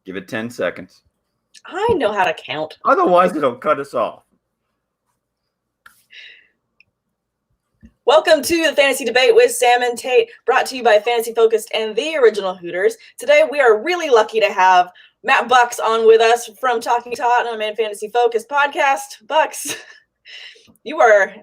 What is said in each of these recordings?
Give it 10 seconds. I know how to count. Otherwise, it'll cut us off. Welcome to the Fantasy Debate with Sam and Tate, brought to you by Fantasy Focused and the Original Hooters. Today, we are really lucky to have Matt Bucks on with us from Talking Tottenham and Fantasy Focused podcast. Bucks, you are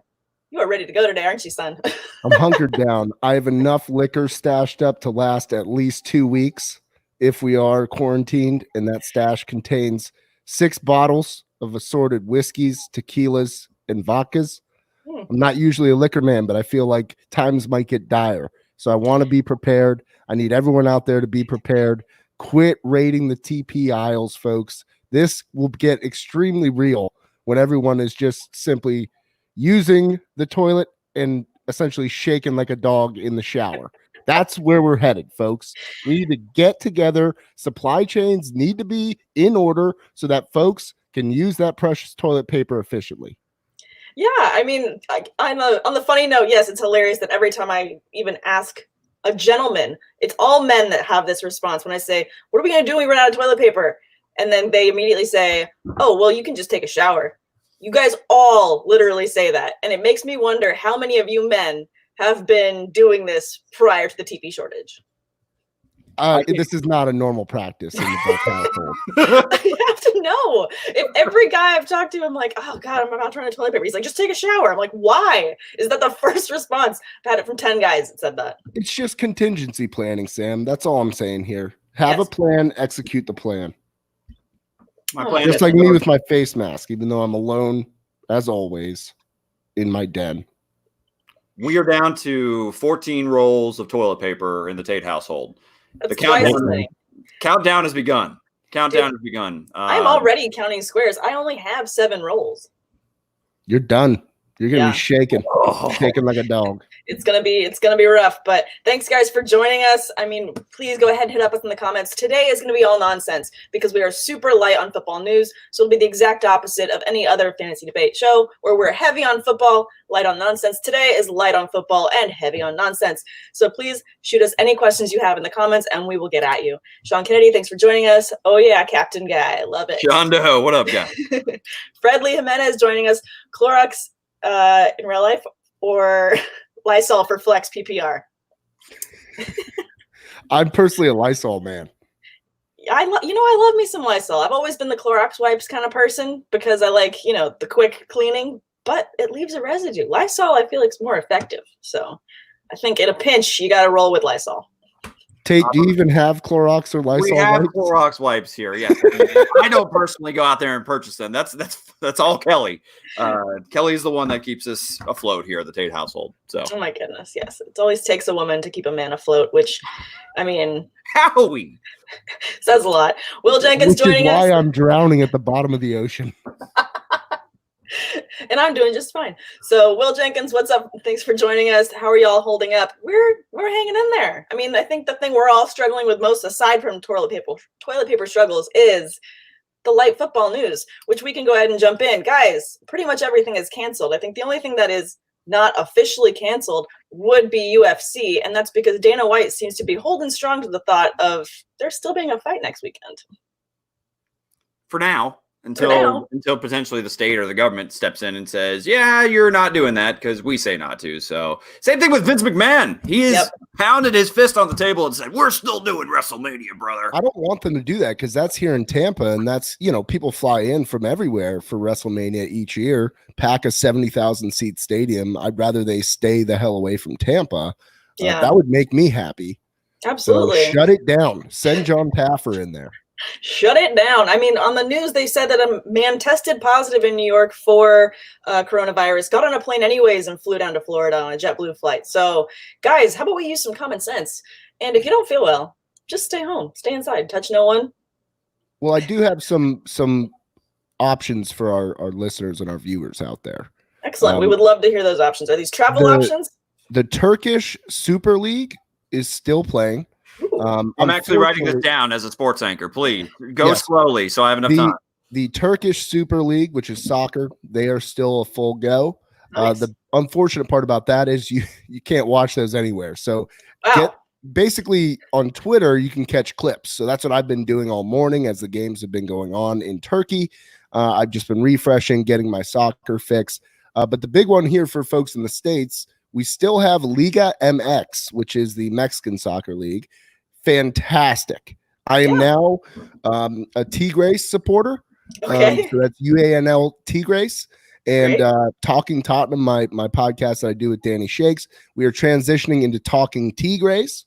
ready to go today, aren't you, son? I'm hunkered down. I have enough liquor stashed up to last at least 2 weeks if we are quarantined, and that stash contains 6 bottles of assorted whiskeys, tequilas, and vodkas. I'm not usually a liquor man, but I feel like times might get dire. So I want to be prepared. I need everyone out there to be prepared. Quit raiding the TP aisles, folks. This will get extremely real when everyone is just simply using the toilet and essentially shaking like a dog in the shower. That's where we're headed, folks. We need to get together. Supply chains need to be in order so that folks can use that precious toilet paper efficiently. Yeah, I mean, on the funny note, yes, it's hilarious that every time I even ask a gentleman, it's all men that have this response when I say, what are we going to do when we run out of toilet paper? And then they immediately say, oh, well, you can just take a shower. You guys all literally say that. And it makes me wonder how many of you men have been doing this prior to the TP shortage. This is not a normal practice in the Buck household. I have to know. If every guy I've talked to, I'm like, oh God, I'm about to run out of toilet paper. He's like, just take a shower. I'm like, why? Is that the first response? I've had it from 10 guys that said that. It's just contingency planning, Sam. That's all I'm saying here. Have a plan, execute the plan. My plan just like me with my face mask, even though I'm alone, as always, in my den. We are down to 14 rolls of toilet paper in the Tate household. That's the countdown has begun. Countdown has begun. I'm already counting squares. I only have 7 rolls. You're done. You're gonna be shaking like a dog. It's gonna be rough. But thanks, guys, for joining us. I mean, please go ahead and hit up us in the comments. Today is gonna be all nonsense because we are super light on football news. So it'll be the exact opposite of any other fantasy debate show where we're heavy on football, light on nonsense. Today is light on football and heavy on nonsense. So please shoot us any questions you have in the comments, and we will get at you. Sean Kennedy, thanks for joining us. Oh yeah, Captain Guy, love it. John Doe, what up, guy? Fred Lee Jimenez joining us. Clorox in real life or Lysol for flex PPR? I'm personally a Lysol man. I love me some Lysol. I've always been the Clorox wipes kind of person because I like, the quick cleaning, but it leaves a residue. Lysol, I feel like, is more effective. So I think in a pinch, you got to roll with Lysol. Tate, do you even have Clorox or Lysol? We have Clorox wipes here. Yeah, I don't personally go out there and purchase them. That's all Kelly. Kelly's the one that keeps us afloat here at the Tate household. So, oh my goodness, yes, it always takes a woman to keep a man afloat. Which, I mean, Howie says a lot. Will Jenkins joining us. Why I'm drowning at the bottom of the ocean. And I'm doing just fine. So, Will Jenkins, what's up? Thanks for joining us. How are y'all holding up? We're hanging in there. I mean, I think the thing we're all struggling with most, aside from toilet paper struggles, is the light football news, which we can go ahead and jump in. Guys, pretty much everything is canceled. I think the only thing that is not officially canceled would be UFC, and that's because Dana White seems to be holding strong to the thought of there still being a fight next weekend. For now. Until potentially the state or the government steps in and says, yeah, you're not doing that because we say not to. So same thing with Vince McMahon. He has pounded his fist on the table and said, we're still doing WrestleMania, brother. I don't want them to do that because that's here in Tampa. And that's, people fly in from everywhere for WrestleMania each year, pack a 70,000 seat stadium. I'd rather they stay the hell away from Tampa. That would make me happy. Absolutely. So shut it down. Send John Taffer in there. Shut it down. I mean, on the news, they said that a man tested positive in New York for coronavirus, got on a plane anyways, and flew down to Florida on a JetBlue flight. So, guys, how about we use some common sense? And if you don't feel well, just stay home, stay inside, touch no one. Well, I do have some options for our listeners and our viewers out there. Excellent. We would love to hear those options. Are these travel options? The Turkish Super League is still playing. I'm actually writing this down as a sports anchor. Please go slowly so I have enough time. The Turkish Super League, which is soccer, they are still a full go. Nice. The unfortunate part about that is you can't watch those anywhere. So basically on Twitter, you can catch clips. So that's what I've been doing all morning as the games have been going on in Turkey. I've just been refreshing, getting my soccer fix. But the big one here for folks in the States, we still have Liga MX, which is the Mexican soccer league. Fantastic. I am now a Tigres supporter. Okay. So that's UANL Tigres. And Talking Tottenham, my podcast that I do with Danny Shakes, we are transitioning into Talking Tigres.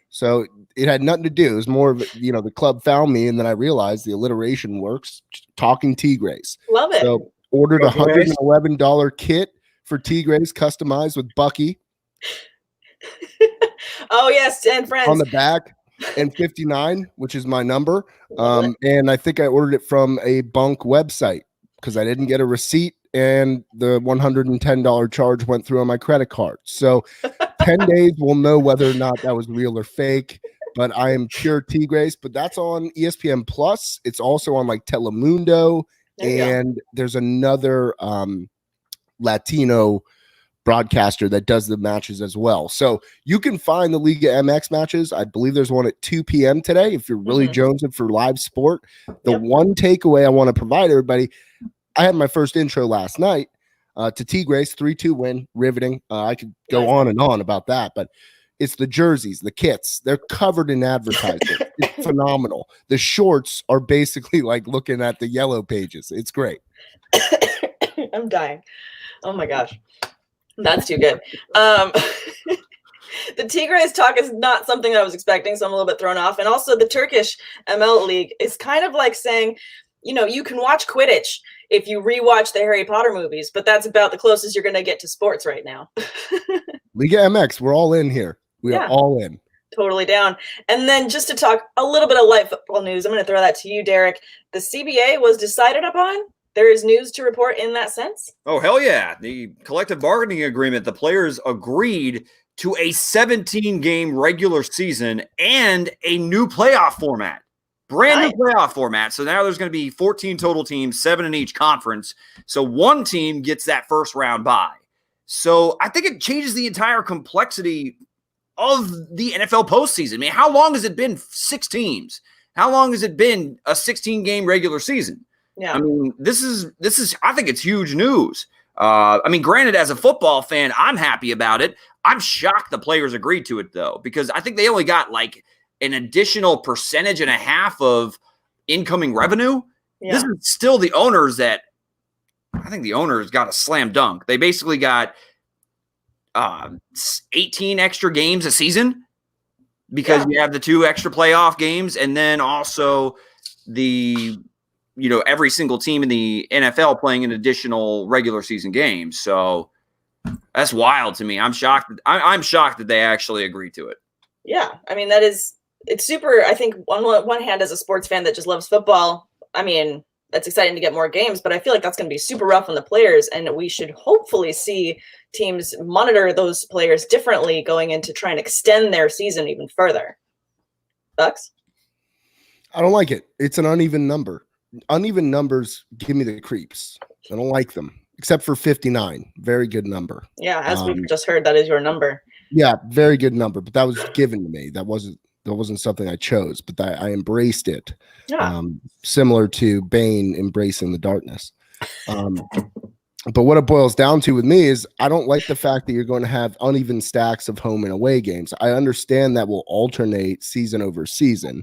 So it had nothing to do. It was more of, the club found me, and then I realized the alliteration works. Talking Tigres. Love it. So ordered a $111 kit for Tigres, customized with Buckey. Oh, yes, and friends. On the back, and 59, which is my number. And I think I ordered it from a bunk website because I didn't get a receipt, and the $110 charge went through on my credit card. So 10 days, we'll know whether or not that was real or fake. But I am pure Tigres. But that's on ESPN Plus. It's also on like Telemundo. And there's another Latino broadcaster that does the matches as well. So you can find the Liga MX matches. I believe there's one at 2 p.m. today if you're really jonesing for live sport. The one takeaway I want to provide everybody, I had my first intro last night to Tigres, 3-2 win, riveting. I could go on and on about that, but it's the jerseys, the kits. They're covered in advertising. It's phenomenal. The shorts are basically like looking at the yellow pages. It's great. I'm dying. Oh my gosh. That's too good. The Tigres talk is not something I was expecting, so I'm a little bit thrown off. And also the Turkish ML League is kind of like saying, you can watch Quidditch if you rewatch the Harry Potter movies, but that's about the closest you're going to get to sports right now. Liga MX, we're all in here. We are all in. Totally down. And then just to talk a little bit of light football news, I'm going to throw that to you, Derek. The CBA was decided upon. There is news to report in that sense. Oh, hell yeah. The collective bargaining agreement, the players agreed to a 17-game regular season and a new playoff format. Brand new playoff format. So now there's going to be 14 total teams, 7 in each conference. So one team gets that first round bye. So I think it changes the entire complexity of the NFL postseason. I mean, how long has it been 6 teams? How long has it been a 16-game regular season? Yeah. I mean, this is I think it's huge news. I mean, granted, as a football fan, I'm happy about it. I'm shocked the players agreed to it, though, because I think they only got like an additional 1.5% of incoming revenue. Yeah. This is still the owners that I think the owners got a slam dunk. They basically got 18 extra games a season because you have the 2 extra playoff games, and then also the every single team in the NFL playing an additional regular season game. So that's wild to me. I'm shocked. I'm shocked that they actually agreed to it. Yeah. I mean, it's super. I think on one hand, as a sports fan that just loves football, I mean, that's exciting to get more games, but I feel like that's going to be super rough on the players. And we should hopefully see teams monitor those players differently going into trying to extend their season even further. Bucks? I don't like it. It's an uneven number. Uneven numbers give me the creeps. I don't like them, except for 59. Very good number. Yeah, as we've just heard, that is your number. Yeah, very good number, but that was given to me. That wasn't something I chose, but I embraced it. Yeah. Similar to Bane embracing the darkness. But what it boils down to with me is I don't like the fact that you're going to have uneven stacks of home and away games. I understand that will alternate season over season,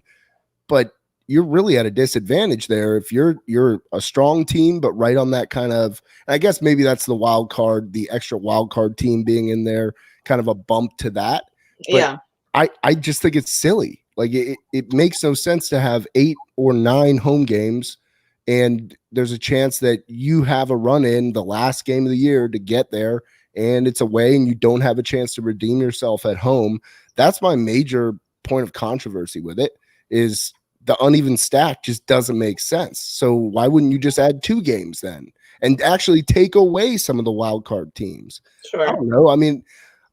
but you're really at a disadvantage there if you're a strong team, but right on that kind of, I guess maybe that's the wild card, the extra wild card team being in there, kind of a bump to that. But yeah. I just think it's silly. Like it makes no sense to have 8 or 9 home games, and there's a chance that you have a run in the last game of the year to get there, and it's away and you don't have a chance to redeem yourself at home. That's my major point of controversy with it, is the uneven stack just doesn't make sense. So why wouldn't you just add 2 games then and actually take away some of the wild card teams? Sure. I don't know. I mean,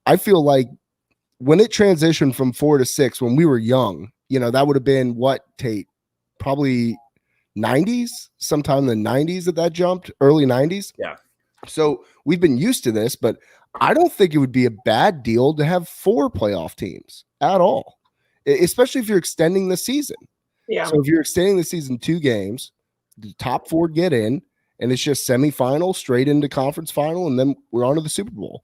I feel like when it transitioned from 4 to 6, when we were young, that would have been what, Tate? Probably 90s, sometime in the 90s that jumped, early 90s. Yeah. So we've been used to this, but I don't think it would be a bad deal to have 4 playoff teams. at all, especially if you're extending the season. Yeah. So if you're extending the season 2 games, the top 4 get in, and it's just semifinal straight into conference final, and then we're on to the Super Bowl.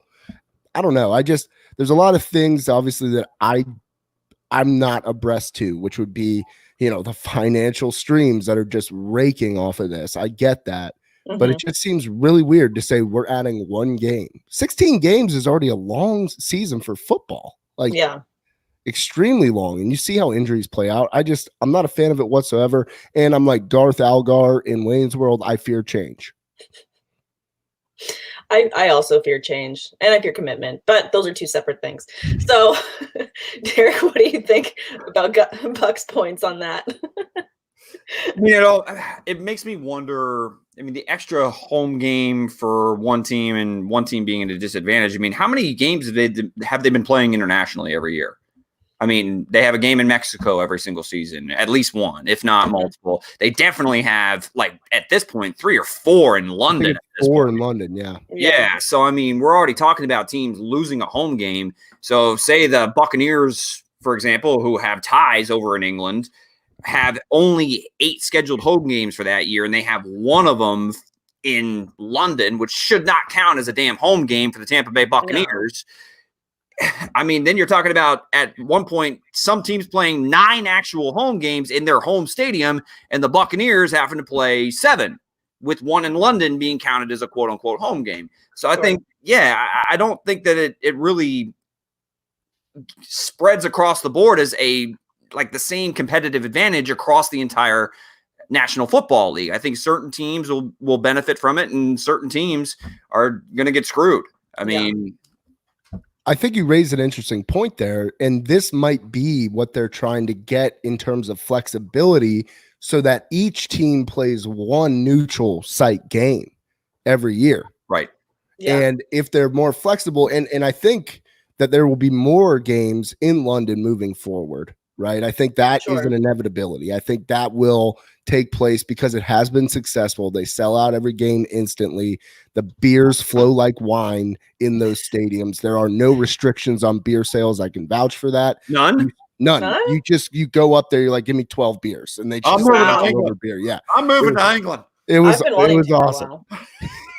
I don't know. There's a lot of things obviously that I'm not abreast to, which would be, the financial streams that are just raking off of this. I get that. But it just seems really weird to say we're adding 1 game. 16 games is already a long season for football. Extremely long. And you see how injuries play out. I'm not a fan of it whatsoever. And I'm like Darth Algar in Wayne's World. I fear change. I also fear change, and I fear commitment, but those are 2 separate things. So, Derek, what do you think about Buck's points on that? It makes me wonder. I mean, the extra home game for one team and one team being at a disadvantage. I mean, how many games have they been playing internationally every year? I mean, they have a game in Mexico every single season, at least one, if not multiple. They definitely have, at this point, 3 or 4 in London. 4 in London, yeah. Yeah. So, I mean, we're already talking about teams losing a home game. So, say the Buccaneers, for example, who have ties over in England, have only 8 scheduled home games for that year, and they have one of them in London, which should not count as a damn home game for the Tampa Bay Buccaneers. No. I mean, then you're talking about at one point some teams playing 9 actual home games in their home stadium, and the Buccaneers having to play 7, with 1 in London being counted as a quote unquote home game. So I think, I don't think that it really spreads across the board as the same competitive advantage across the entire National Football League. I think certain teams will benefit from it, and certain teams are going to get screwed. I mean, I think you raised an interesting point there, and this might be what they're trying to get in terms of flexibility so that each team plays 1 neutral site game every year. Right. Yeah. And if they're more flexible, and I think that there will be more games in London moving forward, right? I think that is an inevitability. I think that will take place because it has been successful. They sell out every game instantly. The beers flow like wine in those stadiums. There are no restrictions on beer sales. I can vouch for that. None. You go up there, you're like, give me 12 beers, and they just over beer. Yeah, I'm moving to England. It was awesome.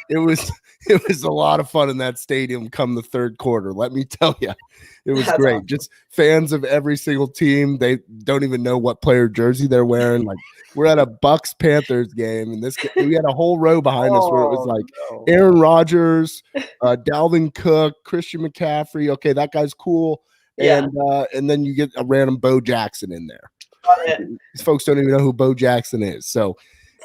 It was a lot of fun in that stadium come the 3rd quarter. Let me tell you, it was great. Awesome. Just fans of every single team. They don't even know what player jersey they're wearing. We're at a Bucks Panthers game, and we had a whole row behind us where it was Aaron Rodgers, Dalvin Cook, Christian McCaffrey. Okay, that guy's cool. And then you get a random Bo Jackson in there. These folks don't even know who Bo Jackson is. So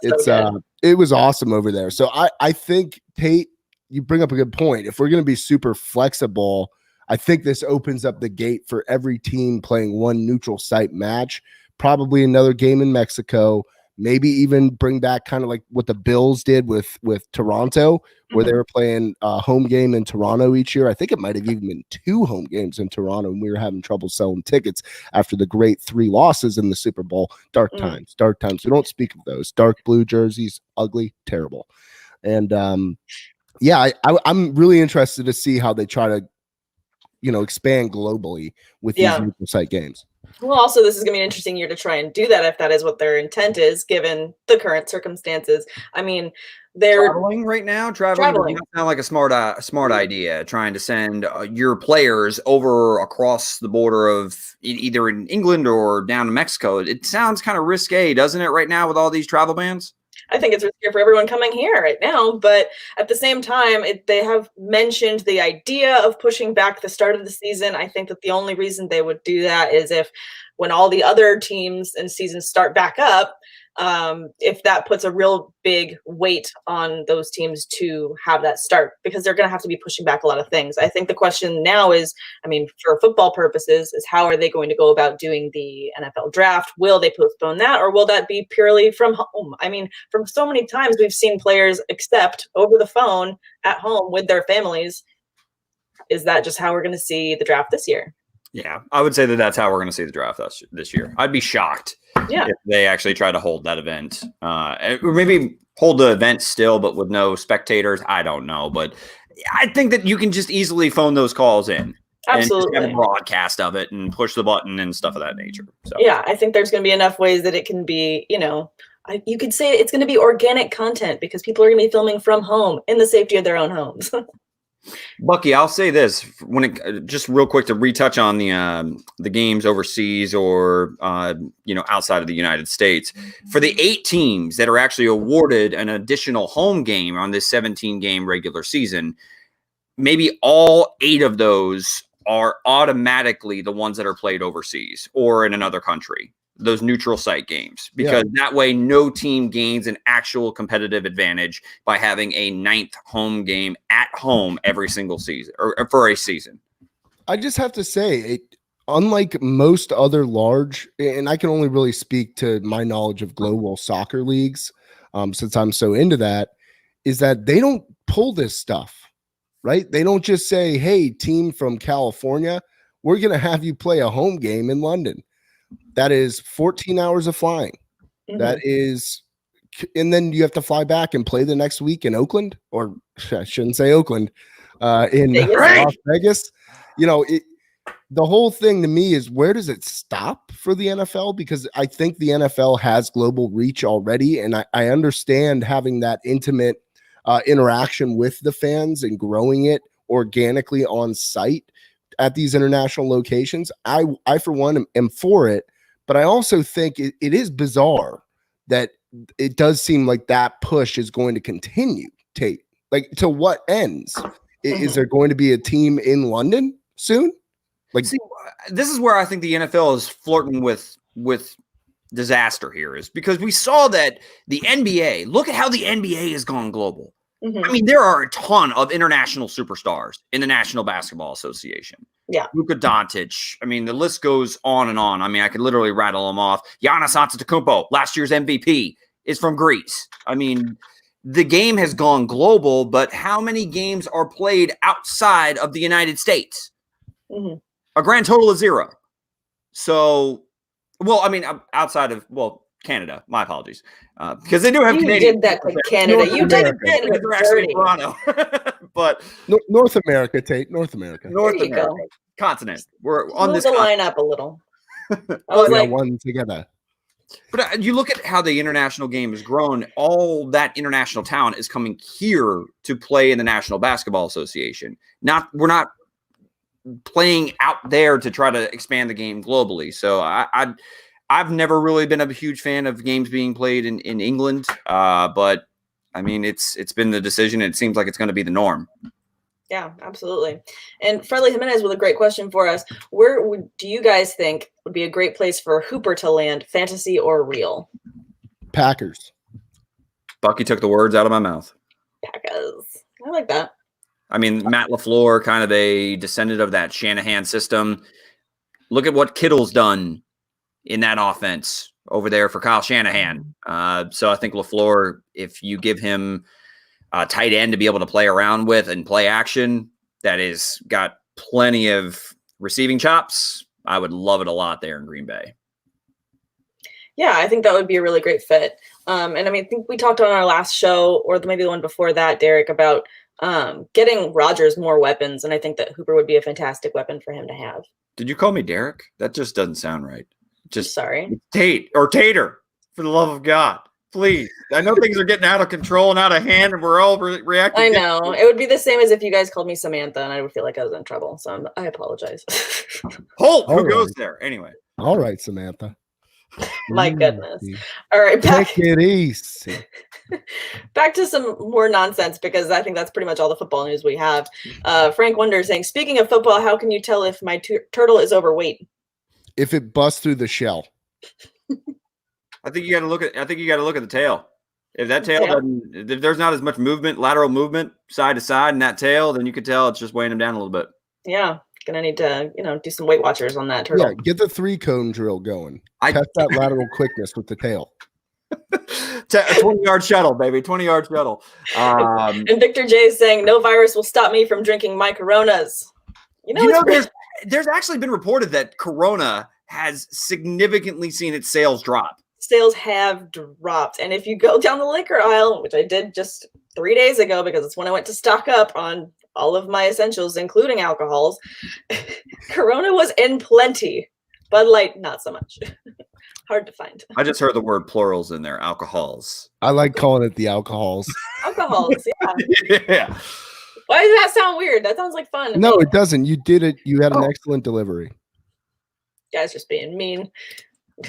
it was awesome over there. So I think, Tate, you bring up a good point. If we're going to be super flexible, I think this opens up the gate for every team playing 1 neutral site match, probably another game in Mexico, maybe even bring back kind of like what the Bills did with Toronto, where they were playing a home game in Toronto each year. I think it might have even been 2 home games in Toronto, and we were having trouble selling tickets after the great 3 losses in the Super Bowl. Dark times. We don't speak of those. Dark blue jerseys, ugly, terrible. And I'm really interested to see how they try to, expand globally with these neutral site games. Well, also, this is going to be an interesting year to try and do that if that is what their intent is, given the current circumstances. I mean, they're traveling right now. Traveling does not sound like a smart idea. Trying to send your players over across the border of either in England or down to Mexico. It sounds kind of risque, doesn't it? Right now with all these travel bans. I think it's riskier for everyone coming here right now, but at the same time, they have mentioned the idea of pushing back the start of the season. I think that the only reason they would do that is if when all the other teams and seasons start back up, if that puts a real big weight on those teams to have that start, because they're going to have to be pushing back a lot of things. I think the question now is, I mean, for football purposes, is how are they going to go about doing the NFL draft? Will they postpone that, or will that be purely from home? I mean, from so many times we've seen players accept over the phone at home with their families. Is that just how we're going to see the draft this year? Yeah, I would say that's how we're going to see the draft this year. I'd be shocked if they actually try to hold that event. Or maybe hold the event still, but with no spectators. I don't know. But I think that you can just easily phone those calls in. Absolutely. And just have a broadcast of it and push the button and stuff of that nature. So yeah, I think there's going to be enough ways that it can be, you could say it's going to be organic content because people are going to be filming from home in the safety of their own homes. Bucky, I'll say this just real quick to retouch on the games overseas or outside of the United States. For the 8 teams that are actually awarded an additional home game on this 17-game regular season, maybe all 8 of those are automatically the ones that are played overseas or in another country, those neutral site games, because that way no team gains an actual competitive advantage by having a 9th home game at home every single season or for a season. I just have to say, unlike most other large, and I can only really speak to my knowledge of global soccer leagues, since I'm so into that, is that they don't pull this stuff. Right? They don't just say, hey, team from California, we're going to have you play a home game in London. That is 14 hours of flying. Mm-hmm. That is, and then you have to fly back and play the next week in Oakland, or I shouldn't say Oakland, in Las Vegas. The whole thing to me is, where does it stop for the NFL? Because I think the NFL has global reach already. And I understand having that intimate interaction with the fans and growing it organically on site at these international locations. I for one am for it, but I also think it is bizarre that it does seem like that push is going to continue. Tate, like, to what ends? Is there going to be a team in London soon? Like, see, this is where I think the NFL is flirting with disaster here, is because we saw that the NBA, look at how the NBA has gone global. Mm-hmm. I mean, there are a ton of international superstars in the National Basketball Association. Yeah. Luka Doncic. I mean, the list goes on and on. I mean, I could literally rattle them off. Giannis Antetokounmpo, last year's MVP, is from Greece. I mean, the game has gone global, but how many games are played outside of the United States? Mm-hmm. A grand total of 0. So, well, I mean, outside of, Canada. My apologies, because they do have Canadian. Did that to Canada. You did Canada. They're actually in Toronto, but North America, Tate. North America. North America. Continent. We're on this. Move the line up a little. I was like, one together. But you look at how the international game has grown. All that international talent is coming here to play in the National Basketball Association. We're not playing out there to try to expand the game globally. So I've never really been a huge fan of games being played in England, but I mean, it's been the decision. It seems like it's going to be the norm. Yeah, absolutely. And Farley Jimenez with a great question for us. Where do you guys think would be a great place for Hooper to land, fantasy or real? Packers. Bucky took the words out of my mouth. Packers. I like that. I mean, Matt LaFleur, kind of a descendant of that Shanahan system. Look at what Kittle's done in that offense over there for Kyle Shanahan. So I think LaFleur, if you give him a tight end to be able to play around with and play action, that is got plenty of receiving chops, I would love it a lot there in Green Bay. Yeah, I think that would be a really great fit. And I mean, I think we talked on our last show, or maybe the one before that, Derek, about getting Rodgers more weapons. And I think that Hooper would be a fantastic weapon for him to have. Did you call me Derek? That just doesn't sound right. Just sorry. Tate or Tater, for the love of God. Please. I know things are getting out of control and out of hand, and we're all reacting. I know. It would be the same as if you guys called me Samantha, and I would feel like I was in trouble. So I apologize. Who goes there? Anyway. All right, Samantha. My goodness. All right. Take it easy. Back to some more nonsense, because I think that's pretty much all the football news we have. Frank Wonder saying, speaking of football, how can you tell if my turtle is overweight? If it busts through the shell. I think you got to look at the tail. If that tail doesn't, if there's not as much movement, lateral movement, side to side in that tail, then you could tell it's just weighing him down a little bit. Yeah, gonna need to, do some Weight Watchers on that turtle. Yeah, get the 3-cone drill going. Test that lateral quickness with the tail. A 20-yard shuttle, baby, 20-yard shuttle. And Victor J is saying, no virus will stop me from drinking my Coronas. There's actually been reported that Corona has significantly seen its sales drop. Sales have dropped. And if you go down the liquor aisle, which I did just 3 days ago, because it's when I went to stock up on all of my essentials, including alcohols. Corona was in plenty. Bud Light, not so much. Hard to find. I just heard the word plurals in there, alcohols. I like calling it the alcohols. Alcohols, yeah. Yeah. Why does that sound weird? That sounds like fun. No, it doesn't. You did it. You had an excellent delivery. Guys just being mean.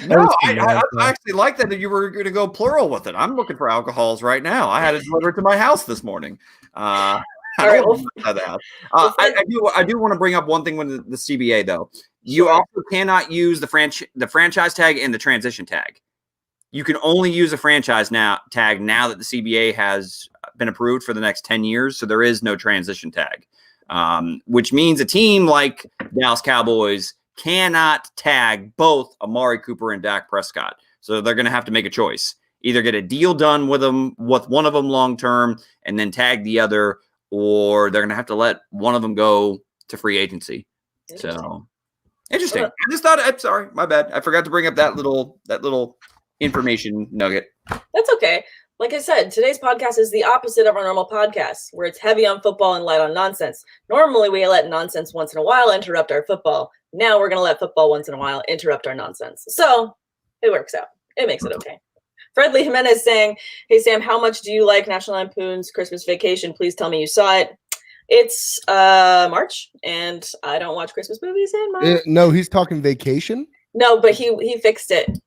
No, I actually like that you were going to go plural with it. I'm looking for alcohols right now. I had it delivered to my house this morning. I do want to bring up one thing with the CBA though. You also cannot use the franchise tag and the transition tag. You can only use a franchise tag now that the CBA has been approved for the next 10 years. So there is no transition tag, which means a team like Dallas Cowboys cannot tag both Amari Cooper and Dak Prescott. So they're going to have to make a choice. Either get a deal done with one of them long-term and then tag the other, or they're going to have to let one of them go to free agency. So interesting. I just thought, I'm sorry, my bad. I forgot to bring up that little information nugget. That's okay. Like I said, today's podcast is the opposite of our normal podcast, where it's heavy on football and light on nonsense. Normally, we let nonsense once in a while interrupt our football. Now we're going to let football once in a while interrupt our nonsense. So it works out. It makes it okay. Fred Lee Jimenez saying, hey, Sam, how much do you like National Lampoon's Christmas Vacation? Please tell me you saw it. It's March, and I don't watch Christmas movies in March. No, he's talking Vacation. No, but he fixed it.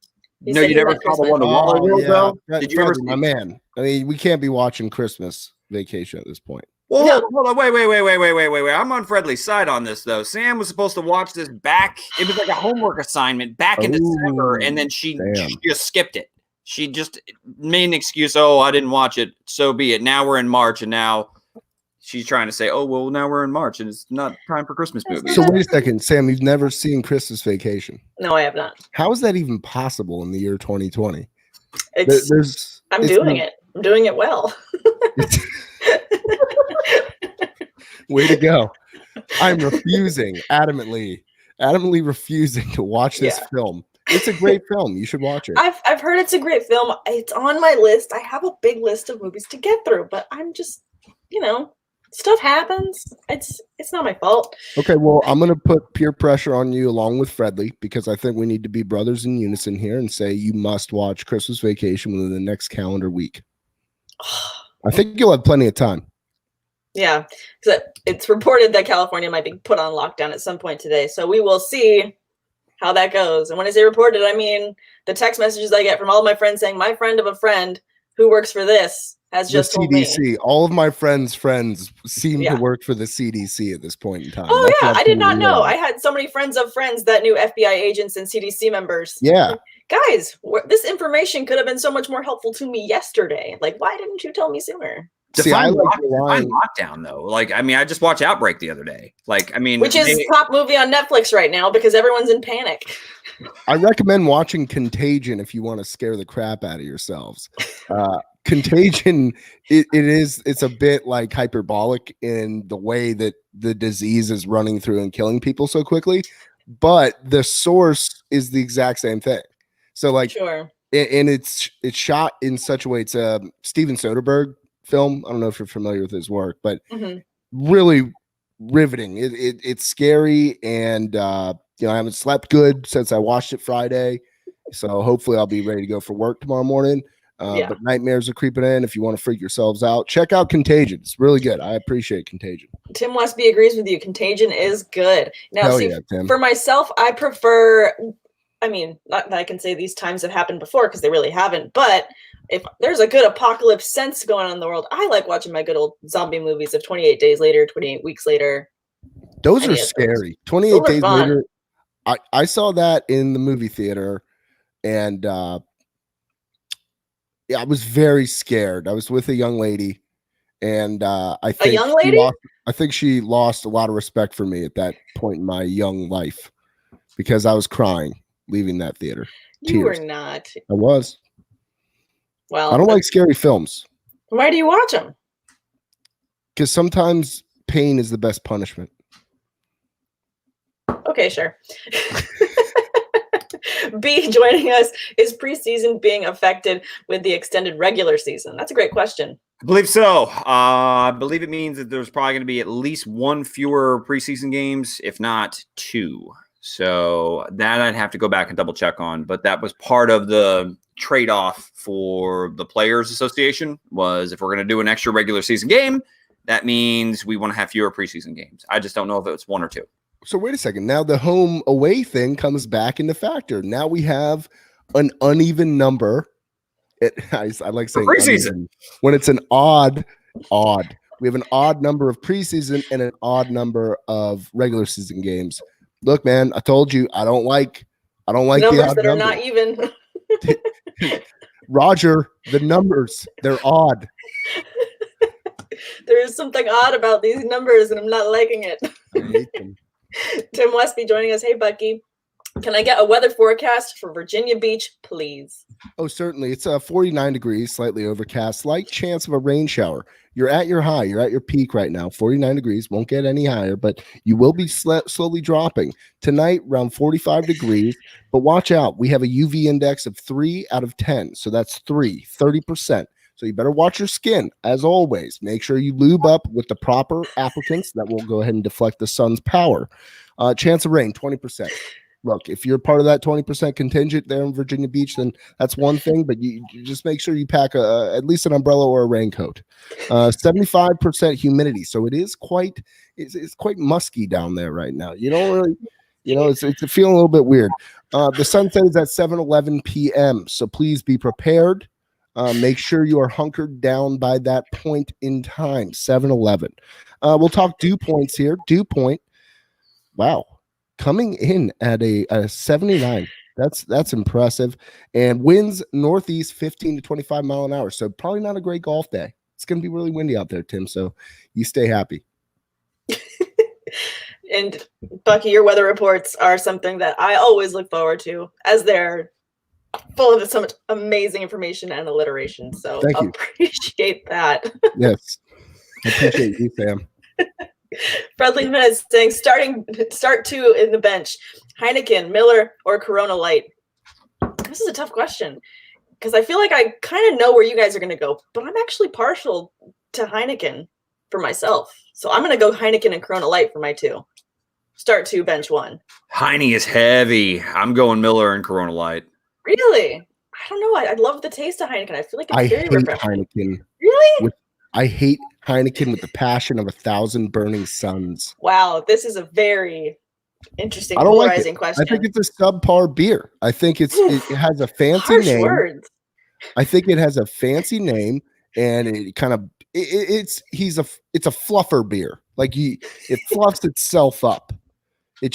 You never saw the one to Waller, though? Did you ever see my man? I mean, we can't be watching Christmas Vacation at this point. Well, hold on. Wait. I'm on Fredley's side on this, though. Sam was supposed to watch this back. It was like a homework assignment back in December, and then she just skipped it. She just made an excuse. Oh, I didn't watch it. So be it. Now we're in March, and now she's trying to say, oh, well, now we're in March, and it's not time for Christmas movies. So wait a second, Sam, you've never seen Christmas Vacation? No, I have not. How is that even possible in the year 2020? I'm doing it well. Way to go. I'm adamantly refusing to watch this film. It's a great film. You should watch it. I've heard it's a great film. It's on my list. I have a big list of movies to get through, but I'm just, stuff happens. It's not my fault. Okay, well, I'm going to put peer pressure on you along with Fredley, because I think we need to be brothers in unison here and say you must watch Christmas Vacation within the next calendar week. I think you'll have plenty of time. Yeah, because it's reported that California might be put on lockdown at some point today. So we will see how that goes. And when I say reported, I mean the text messages I get from all of my friends saying, my friend of a friend who works for this has just told CDC. Me. All of my friends' friends seem to work for the CDC at this point in time. Oh, I did not know. I had so many friends of friends that knew FBI agents and CDC members. Yeah. Guys, this information could have been so much more helpful to me yesterday. Like, why didn't you tell me sooner? Define lockdown, though. Like, I mean, I just watched Outbreak the other day. Like, I mean, which is top movie on Netflix right now because everyone's in panic. I recommend watching Contagion if you want to scare the crap out of yourselves. Contagion, it's a bit like hyperbolic in the way that the disease is running through and killing people so quickly, but the source is the exact same thing. So, like, sure. And it's shot in such a way. It's a Steven Soderbergh film. I don't know if you're familiar with his work, but really riveting. It's scary, and I haven't slept good since I watched it Friday, so hopefully I'll be ready to go for work tomorrow morning. But nightmares are creeping in. If you want to freak yourselves out, check out Contagion. It's really good. I appreciate Contagion. Tim Westby agrees with you. Contagion is good. Now, for myself, I prefer. I mean, not that I can say these times have happened before because they really haven't, but if there's a good apocalypse sense going on in the world, I like watching my good old zombie movies of 28 Days Later, 28 Weeks Later. Those are scary. 28 Days Later. I saw that in the movie theater, and I was very scared. I was with a young lady, and I think she lost a lot of respect for me at that point in my young life because I was crying leaving that theater. You were not. I was. Well, I don't like scary films. Why do you watch them? Because sometimes pain is the best punishment. Okay, sure. B, joining us, is preseason being affected with the extended regular season? That's a great question. I believe so. I believe it means that there's probably going to be at least one fewer preseason games, if not two. So that I'd have to go back and double check on. But that was part of the trade-off for the Players Association, was if we're going to do an extra regular season game, that means we want to have fewer preseason games. I just don't know if it's one or two. So wait a second. Now the home away thing comes back into factor. Now we have an uneven number. I like saying preseason uneven. When it's an odd. We have an odd number of preseason and an odd number of regular season games. Look, man, I told you I don't like numbers the odd that numbers. are not even. Roger, the numbers, they're odd. There is something odd about these numbers, and I'm not liking it. I hate them. Tim Westby joining us. Hey, Bucky. Can I get a weather forecast for Virginia Beach, please? Oh, certainly. It's 49 degrees, slightly overcast, slight chance of a rain shower. You're at your high. You're at your peak right now. 49 degrees. Won't get any higher, but you will be slowly dropping. Tonight, around 45 degrees. But watch out. We have a UV index of 3 out of 10. So that's 30%. So you better watch your skin. As always, make sure you lube up with the proper applicants that will go ahead and deflect the sun's power. Chance of rain, 20%. Look, if you're part of that 20% contingent there in Virginia Beach, then that's one thing, but you just make sure you pack at least an umbrella or a raincoat. 75% humidity, so it's quite musky down there right now. You don't really, it's feeling a little bit weird. The sunset is at 7:11 p.m., so please be prepared. Make sure you are hunkered down by that point in time, 7:11. We'll talk dew points here. Dew point, wow. Coming in at a 79. That's impressive. And winds northeast 15 to 25 mile an hour. So probably not a great golf day. It's going to be really windy out there, Tim. So you stay happy. And Bucky, your weather reports are something that I always look forward to, as they're full of so much amazing information and alliteration. So I appreciate that. Yes. I appreciate you, Sam. Bradley Jimenez saying start two in the bench. Heineken, Miller, or Corona Light? This is a tough question because I feel like I kind of know where you guys are going to go, but I'm actually partial to Heineken for myself. So I'm going to go Heineken and Corona Light for my two. Start two, bench one. Heine is heavy. I'm going Miller and Corona Light. Really? I don't know. I love the taste of Heineken. I feel like it's very refreshing. Heineken. Really? I hate Heineken with the passion of 1,000 burning suns. Wow, this is a very interesting, polarizing question. I think it's a subpar beer. I think it has a fancy name. Words. I think it has a fancy name, and it kind of it's a fluffer beer. Like it fluffs itself up. It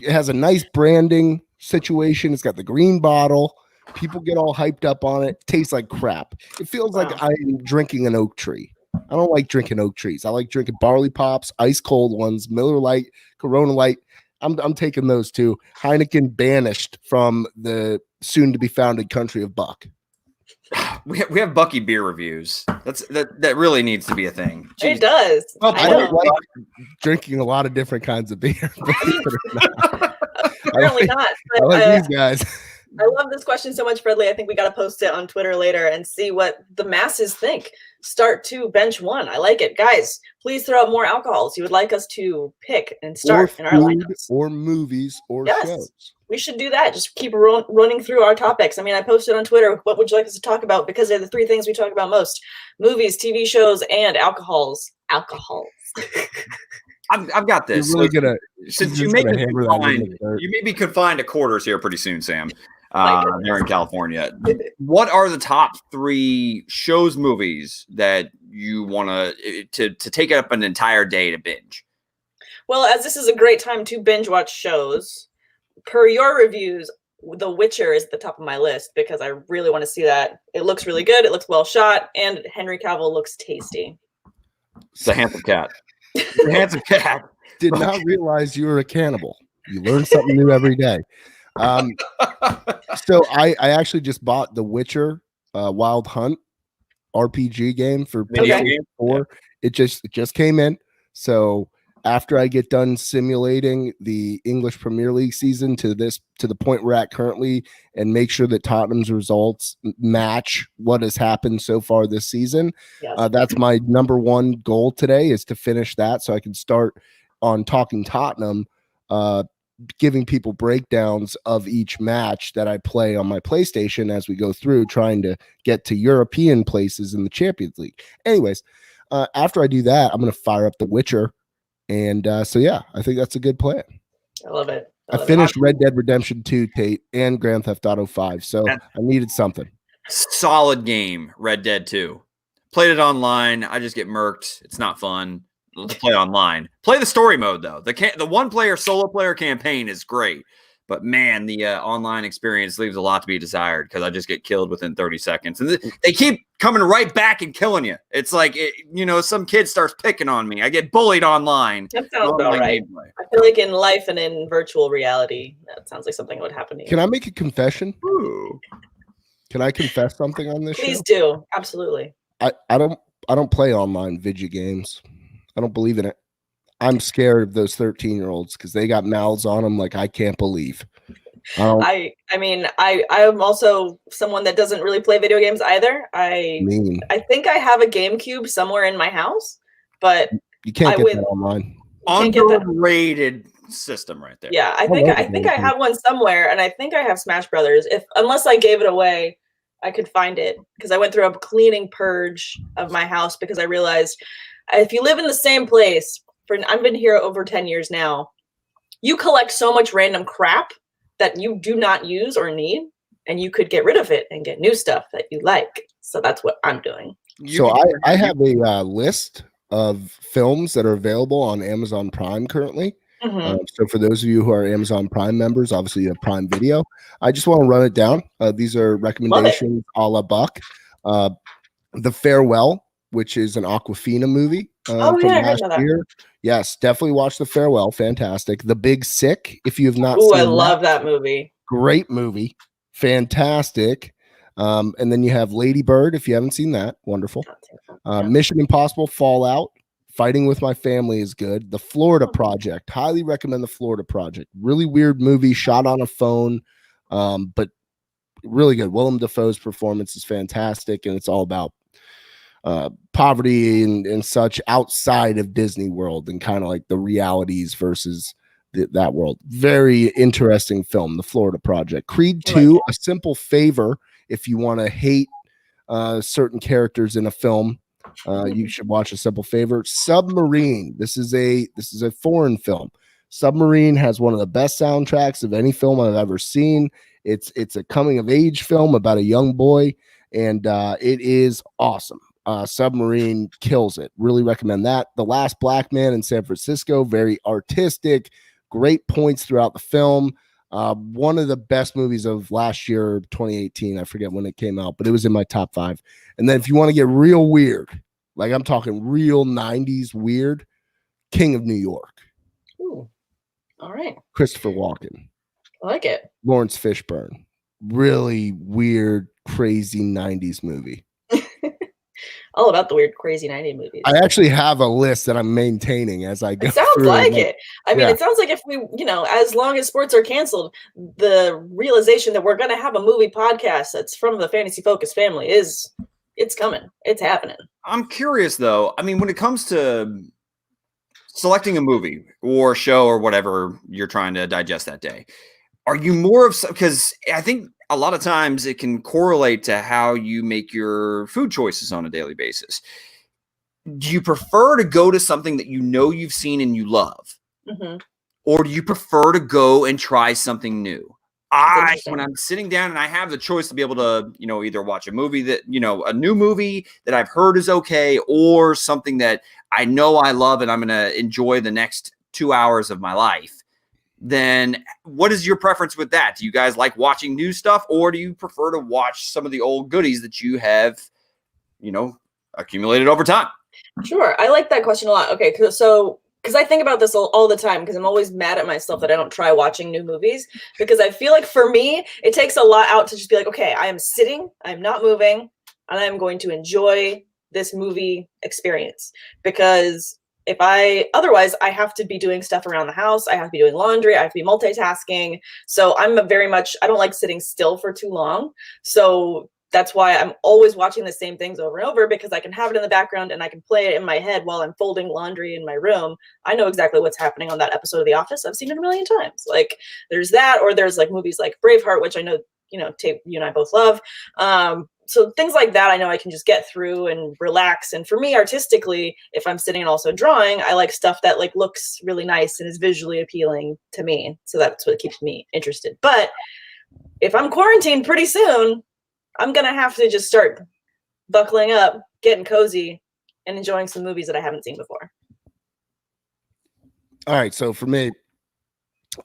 has a nice branding situation. It's got the green bottle. People get all hyped up on it. Tastes like crap. It feels like I'm drinking an oak tree. I don't like drinking oak trees. I like drinking barley pops, ice cold ones, Miller Lite, Corona Light. I'm taking those two. Heineken banished from the soon to be founded country of Buck. We have Bucky beer reviews. That really needs to be a thing. Jeez. It does. Well, I don't like drinking a lot of different kinds of beer. Apparently not. I like these guys. I love this question so much, Fredley. I think we got to post it on Twitter later and see what the masses think. Start two, bench one. I like it. Guys, please throw out more alcohols you would like us to pick and start in our lineups. Or movies or shows. We should do that. Just keep running through our topics. I mean, I posted on Twitter, what would you like us to talk about? Because they're the three things we talk about most. Movies, TV shows, and alcohols. I've got this. You're really gonna, since you may be confined to quarters here pretty soon, Sam. There in California. What are the top three shows, movies that you want to take up an entire day to binge? Well, as this is a great time to binge watch shows, per your reviews, The Witcher is at the top of my list because I really want to see that. It looks really good. It looks well shot, and Henry Cavill looks tasty. It's a handsome cat. The handsome cat. Did not realize you were a cannibal. You learn something new every day. So I actually just bought The Witcher Wild Hunt RPG game for PlayStation 4. It just came in. So after I get done simulating the English Premier League season to the point we're at currently, and make sure that Tottenham's results match what has happened so far this season. Yes. That's my number one goal today, is to finish that so I can start on Talking Tottenham, giving people breakdowns of each match that I play on my PlayStation as we go through, trying to get to European places in the Champions League. Anyways, after I do that, I'm going to fire up The Witcher. And so, yeah, I think that's a good plan. I love it. I finished Red Dead Redemption 2, Tate, and Grand Theft Auto 5. So I needed something. Solid game, Red Dead 2. Played it online. I just get murked. It's not fun to play online. Play the story mode, though. The one-player, solo-player campaign is great. But, man, the online experience leaves a lot to be desired because I just get killed within 30 seconds. And they keep coming right back and killing you. It's like, some kid starts picking on me. I get bullied online. That sounds about right. I feel like in life and in virtual reality, that sounds like something that would happen to you. Can I make a confession? Ooh. Can I confess something on this show? Please do. Absolutely. I don't play online video games. I don't believe in it. I'm scared of those 13-year-olds because they got mouths on them like I can't believe. I mean, I'm also someone that doesn't really play video games either. I think I have a GameCube somewhere in my house, but you can't get that online. Underrated system right there. Yeah, I think I have one somewhere, and I think I have Smash Brothers. Unless I gave it away, I could find it because I went through a cleaning purge of my house because I realized if you live in the same place. I've been here over 10 years now. You collect so much random crap that you do not use or need, and you could get rid of it and get new stuff that you like. So that's what I'm doing. So I have a list of films that are available on Amazon Prime currently. Mm-hmm. So for those of you who are Amazon Prime members, obviously you have Prime Video. I just want to run it down. These are recommendations a la Buck. The Farewell, which is an Awkwafina movie from last year. Yes, definitely watch The Farewell. Fantastic. The Big Sick, if you have not seen I love that movie. Great movie. Fantastic. And then you have Lady Bird, if you haven't seen that. Wonderful. Mission Impossible Fallout. Fighting with My Family is good. The Florida Project. Highly recommend The Florida Project. Really weird movie, shot on a phone, but really good. Willem Dafoe's performance is fantastic, and it's all about poverty and such outside of Disney World and kind of like the realities versus that world. Very interesting film, The Florida Project. Creed 2, A Simple Favor. If you want to hate certain characters in a film, you should watch A Simple Favor. Submarine. This is a foreign film. Submarine has one of the best soundtracks of any film I've ever seen. It's a coming of age film about a young boy, and it is awesome. Submarine kills it. Really recommend that. The Last Black Man in San Francisco, very artistic, great points throughout the film. One of the best movies of last year, 2018. I forget when it came out, but it was in my top 5. And then if you want to get real weird, like I'm talking real 90s weird, King of New York. Ooh. All right. Christopher Walken. I like it. Lawrence Fishburne. Really weird, crazy 90s movie. All about the weird, crazy 90s movies. I actually have a list that I'm maintaining as I go. It sounds like it. I mean, it sounds like if we, as long as sports are canceled, the realization that we're going to have a movie podcast that's from the Fantasy Focus family it's coming. It's happening. I'm curious, though. I mean, when it comes to selecting a movie or show or whatever you're trying to digest that day, are you more of, because I think a lot of times it can correlate to how you make your food choices on a daily basis. Do you prefer to go to something that you've seen and you love? Mm-hmm. Or do you prefer to go and try something new? When I'm sitting down and I have the choice to be able to, either watch a movie that, a new movie that I've heard is okay, or something that I know I love and I'm going to enjoy the next 2 hours of my life, then what is your preference with that? Do you guys like watching new stuff, or do you prefer to watch some of the old goodies that you have, accumulated over time? Sure. I like that question a lot. Okay. So, because I think about this all the time, because I'm always mad at myself that I don't try watching new movies, because I feel like for me, it takes a lot out to just be like, okay, I am sitting, I'm not moving, and I'm going to enjoy this movie experience. Because Otherwise I have to be doing stuff around the house. I have to be doing laundry. I have to be multitasking. So I don't like sitting still for too long. So that's why I'm always watching the same things over and over, because I can have it in the background and I can play it in my head while I'm folding laundry in my room. I know exactly what's happening on that episode of The Office. I've seen it a million times. Like there's that, or there's like movies like Braveheart, which I know, Tate, you and I both love. So things like that, I know I can just get through and relax. And for me, artistically, if I'm sitting and also drawing, I like stuff that like looks really nice and is visually appealing to me. So that's what keeps me interested. But if I'm quarantined pretty soon, I'm going to have to just start buckling up, getting cozy, and enjoying some movies that I haven't seen before. All right. So for me,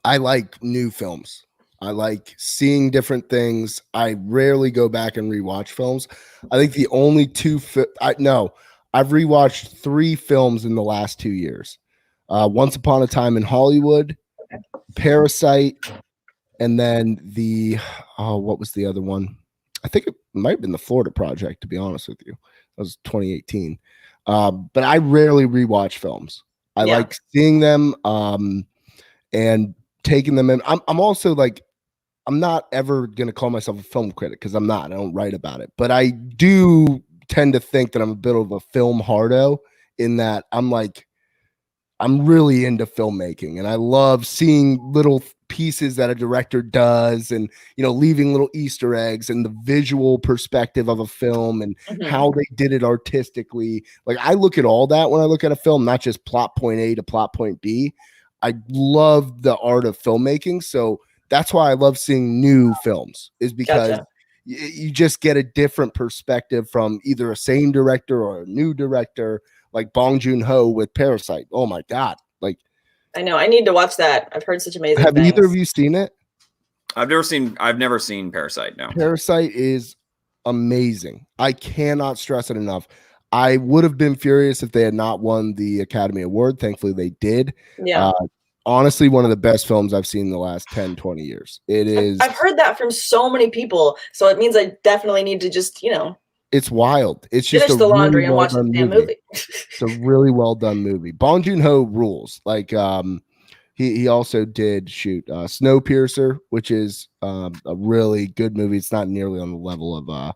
I like new films. I like seeing different things. I rarely go back and rewatch films. I think the only I've rewatched 3 films in the last 2 years. Once Upon a Time in Hollywood, Parasite, and then what was the other one? I think it might have been The Florida Project, to be honest with you. That was 2018. But I rarely rewatch films. I like seeing them and taking them in. I'm also like, I'm not ever going to call myself a film critic, because I'm not. I don't write about it. But I do tend to think that I'm a bit of a film hardo, in that I'm really into filmmaking, and I love seeing little pieces that a director does, and leaving little Easter eggs, and the visual perspective of a film, and how they did it artistically. Like I look at all that when I look at a film, not just plot point A to plot point B. I love the art of filmmaking, so that's why I love seeing new films, is because you just get a different perspective from either a same director or a new director, like Bong Joon-ho with Parasite. Oh my God. Like, I know, I need to watch that. I've heard such amazing things. Have either of you seen it? I've never seen Parasite. No. Parasite is amazing. I cannot stress it enough. I would have been furious if they had not won the Academy Award. Thankfully they did. Yeah. Honestly, one of the best films I've seen in the last 10, 20 years. It is. I've heard that from so many people. So it means I definitely need to just, it's wild. It's just finish the laundry and watch the damn movie. It's a really well done movie. Bong Joon-ho rules. Like, he also did shoot Snowpiercer, which is a really good movie. It's not nearly on the level of,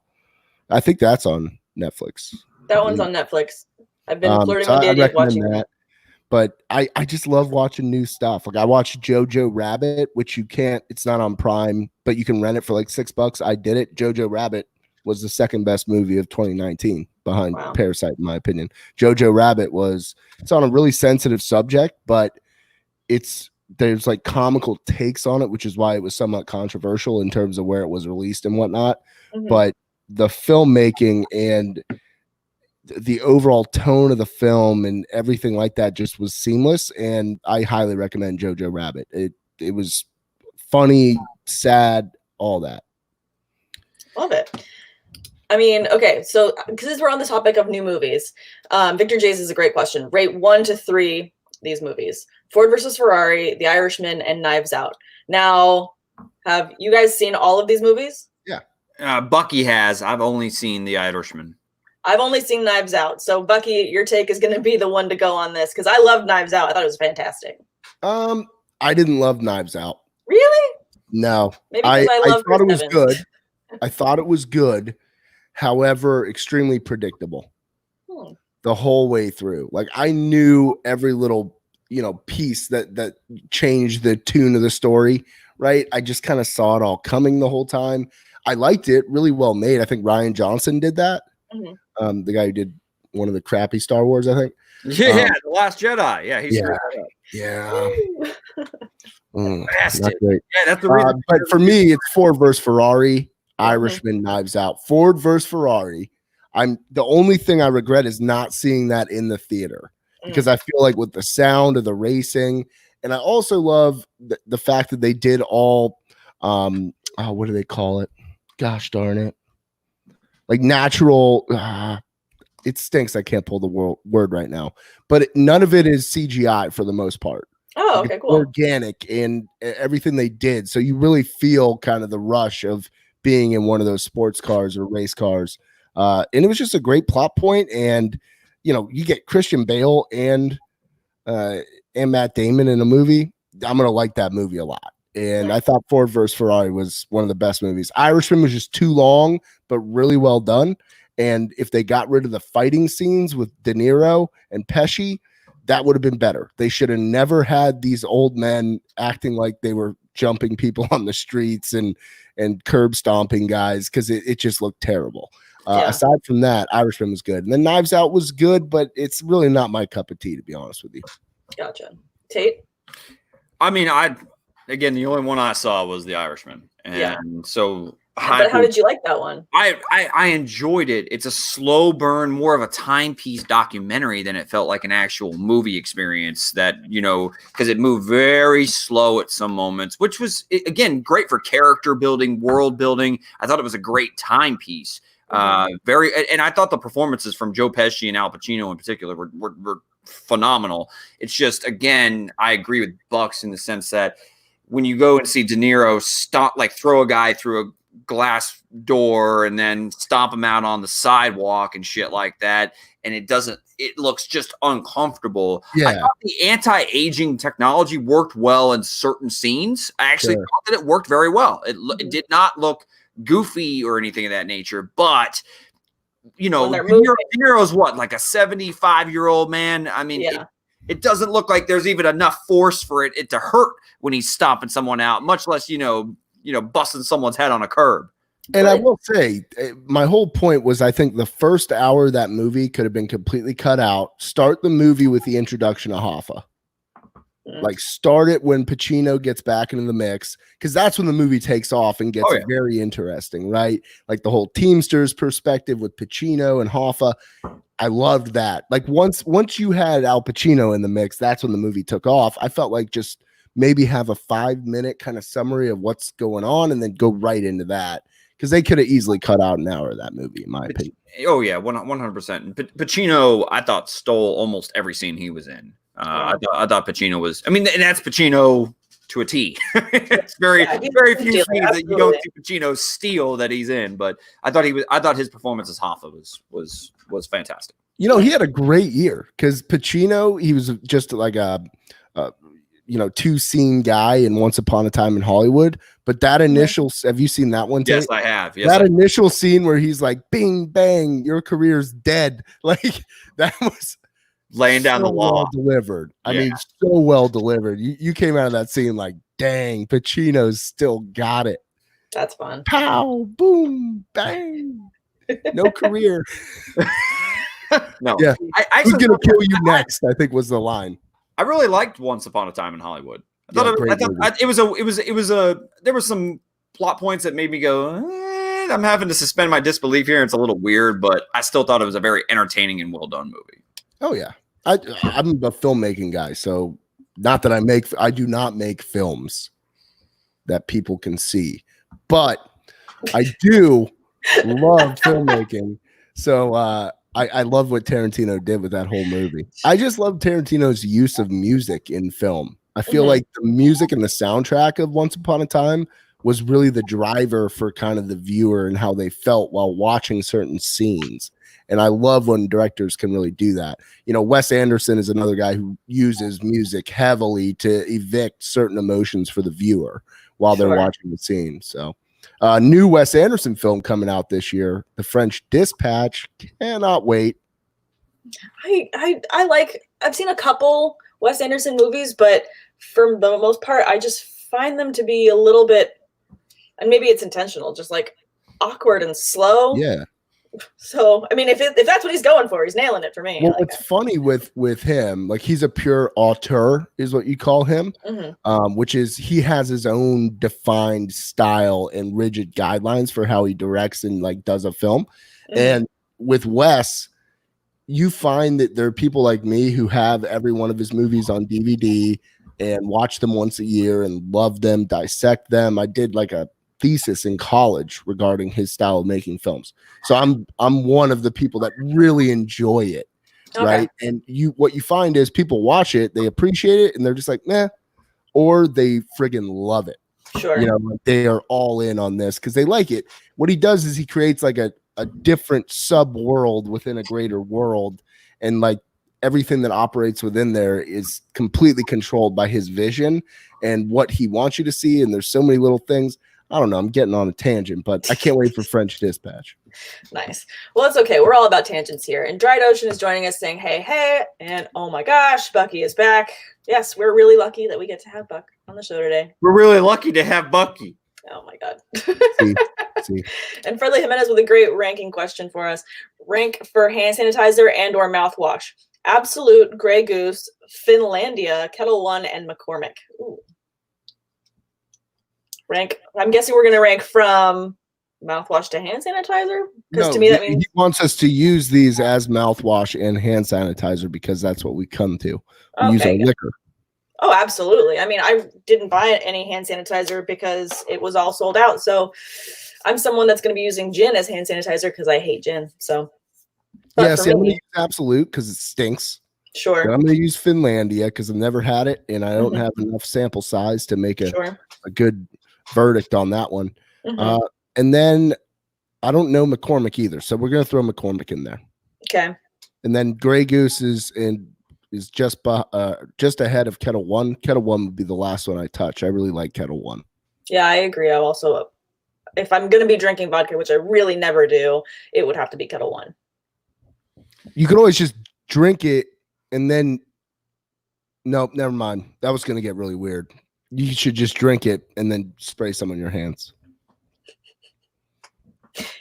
I think that's on Netflix. That one's on Netflix. I've been flirting with the idea of watching that. But I just love watching new stuff. Like I watched Jojo Rabbit, which it's not on Prime, but you can rent it for like $6. I did it. Jojo Rabbit was the second best movie of 2019 behind Parasite, in my opinion. Jojo Rabbit it's on a really sensitive subject, but there's like comical takes on it, which is why it was somewhat controversial in terms of where it was released and whatnot. But the filmmaking and the overall tone of the film and everything like that just was seamless, and I highly recommend Jojo Rabbit. It was funny, sad, all that. Love it. I mean, okay, so because we're on the topic of new movies, Victor J's is a great question. Rate 1 to 3 these movies: Ford versus Ferrari, The Irishman, and Knives Out. Now, have you guys seen all of these movies? Yeah. Buckey has. I've only seen The Irishman. I've only seen Knives Out. So, Bucky, your take is going to be the one to go on this, because I loved Knives Out. I thought it was fantastic. I didn't love Knives Out. Really? No. Maybe because I thought it was good. I thought it was good. However, extremely predictable the whole way through. Like I knew every little, piece that changed the tune of the story, right? I just kind of saw it all coming the whole time. I liked it, really well made. I think Rian Johnson did that. The guy who did one of the crappy Star Wars, I think. Yeah, The Last Jedi. Yeah, he's not great. Yeah, that's the reason. But for me, it's Ford versus Ferrari, Irishman, Knives Out. Ford versus Ferrari. The only thing I regret is not seeing that in the theater, because I feel like with the sound of the racing, and I also love the fact that they did all, what do they call it? Gosh darn it. Like natural, it stinks. I can't pull the word right now, but none of it is CGI for the most part. Oh, okay, cool. Organic in everything they did. So you really feel kind of the rush of being in one of those sports cars or race cars. And it was just a great plot point. And, you get Christian Bale and and Matt Damon in a movie, I'm gonna like that movie a lot. And I thought Ford vs Ferrari was one of the best movies. Irishman was just too long, but really well done. And if they got rid of the fighting scenes with De Niro and Pesci, that would have been better. They should have never had these old men acting like they were jumping people on the streets and curb stomping guys, because it just looked terrible. Aside from that, Irishman was good. And then Knives Out was good, but it's really not my cup of tea, to be honest with you. Gotcha. Tate? I mean, again, the only one I saw was The Irishman. And so but how did you like that one? I enjoyed it. It's a slow burn, more of a timepiece documentary than it felt like an actual movie experience that, because it moved very slow at some moments, which was, again, great for character building, world building. I thought it was a great timepiece. And I thought the performances from Joe Pesci and Al Pacino in particular were phenomenal. It's just, again, I agree with Bucks in the sense that when you go and see De Niro throw a guy through a glass door and then stomp him out on the sidewalk and shit like that, and it looks just uncomfortable. I thought the anti-aging technology worked well in certain scenes. I actually thought that it worked very well. It did not look goofy or anything of that nature, but De Niro's what, like a 75-year-old man? I mean, it doesn't look like there's even enough force for it to hurt when he's stomping someone out, much less, busting someone's head on a curb. And I will say, my whole point was, I think the first hour of that movie could have been completely cut out. Start the movie with the introduction of Hoffa. Like, start it when Pacino gets back into the mix, because that's when the movie takes off and gets very interesting, right? Like the whole Teamsters perspective with Pacino and Hoffa. I loved that. Like, once you had Al Pacino in the mix, that's when the movie took off. I felt like just maybe have a 5-minute kind of summary of what's going on and then go right into that, because they could have easily cut out an hour of that movie, in my opinion. Oh yeah, 100%. Pacino, I thought, stole almost every scene he was in. I thought Pacino was. I mean, and that's Pacino to a T. It's very few scenes that you don't see Pacino steal that he's in. But I thought his performance as Hoffa was fantastic. He had a great year, because Pacino, he was just like a 2-scene guy in Once Upon a Time in Hollywood. But that initial, have you seen that one? Yes, I have. Yes, that initial scene where he's like, "Bing bang, your career's dead." Like, that was laying down the law. Well delivered. I mean, so well delivered. You came out of that scene like, dang, Pacino's still got it. That's fun. Pow, boom, bang. No career. No. Yeah. Who's gonna kill you next? I think was the line. I really liked Once Upon a Time in Hollywood. There were some plot points that made me go, I'm having to suspend my disbelief here. It's a little weird, but I still thought it was a very entertaining and well done movie. Oh yeah. I'm a filmmaking guy, so not that I do not make films that people can see, but I do love filmmaking. So I love what Tarantino did with that whole movie. I just love Tarantino's use of music in film. I feel like the music and the soundtrack of Once Upon a Time was really the driver for kind of the viewer and how they felt while watching certain scenes. And I love when directors can really do that. Wes Anderson is another guy who uses music heavily to evict certain emotions for the viewer while they're watching the scene. So new Wes Anderson film coming out this year, The French Dispatch. Cannot wait. I've seen a couple Wes Anderson movies, but for the most part, I just find them to be a little bit, and maybe it's intentional, just like awkward and slow. Yeah. So, I mean, if that's what he's going for, he's nailing it for me. Well, what's funny with him, like, he's a pure auteur is what you call him, which is he has his own defined style and rigid guidelines for how he directs and like does a film. And with Wes, you find that there are people like me who have every one of his movies on DVD and watch them once a year and love them, dissect them. I did like a thesis in college regarding his style of making films. So I'm one of the people that really enjoy it. Okay. Right. And what you find is people watch it, they appreciate it, and they're just like, meh, or they friggin' love it. Sure. Like they are all in on this because they like it. What he does is he creates like a different sub world within a greater world. And like everything that operates within there is completely controlled by his vision and what he wants you to see. And there's so many little things. I don't know. I'm getting on a tangent, but I can't wait for French Dispatch. Nice. Well, it's okay. We're all about tangents here. And Dried Ocean is joining us saying, hey, hey. And oh my gosh, Bucky is back. Yes, we're really lucky that we get to have Buck on the show today. We're really lucky to have Bucky. Oh my God. See. And Fredley Jimenez with a great ranking question for us. Rank for hand sanitizer and or mouthwash. Absolute, Grey Goose, Finlandia, Kettle One, and McCormick. Ooh. Rank. I'm guessing we're going to rank from mouthwash to hand sanitizer? Because to me that means he wants us to use these as mouthwash and hand sanitizer because that's what we come to. We use our liquor. Oh, absolutely. I mean, I didn't buy any hand sanitizer because it was all sold out. So I'm someone that's going to be using gin as hand sanitizer because I hate gin. So yeah, see, I'm going to use Absolute because it stinks. Sure. But I'm going to use Finlandia because I've never had it and I don't have enough sample size to make a good verdict on that one. And then I don't know McCormick either, so we're going to throw McCormick in there. Okay. And then Grey Goose is just ahead of Kettle One. Kettle One would be the last one I touch. I really like Kettle One. Yeah, I agree. I also, if I'm going to be drinking vodka, which I really never do, it would have to be Kettle One. You can always just drink it and then nope, never mind. That was going to get really weird. You should just drink it and then spray some on your hands.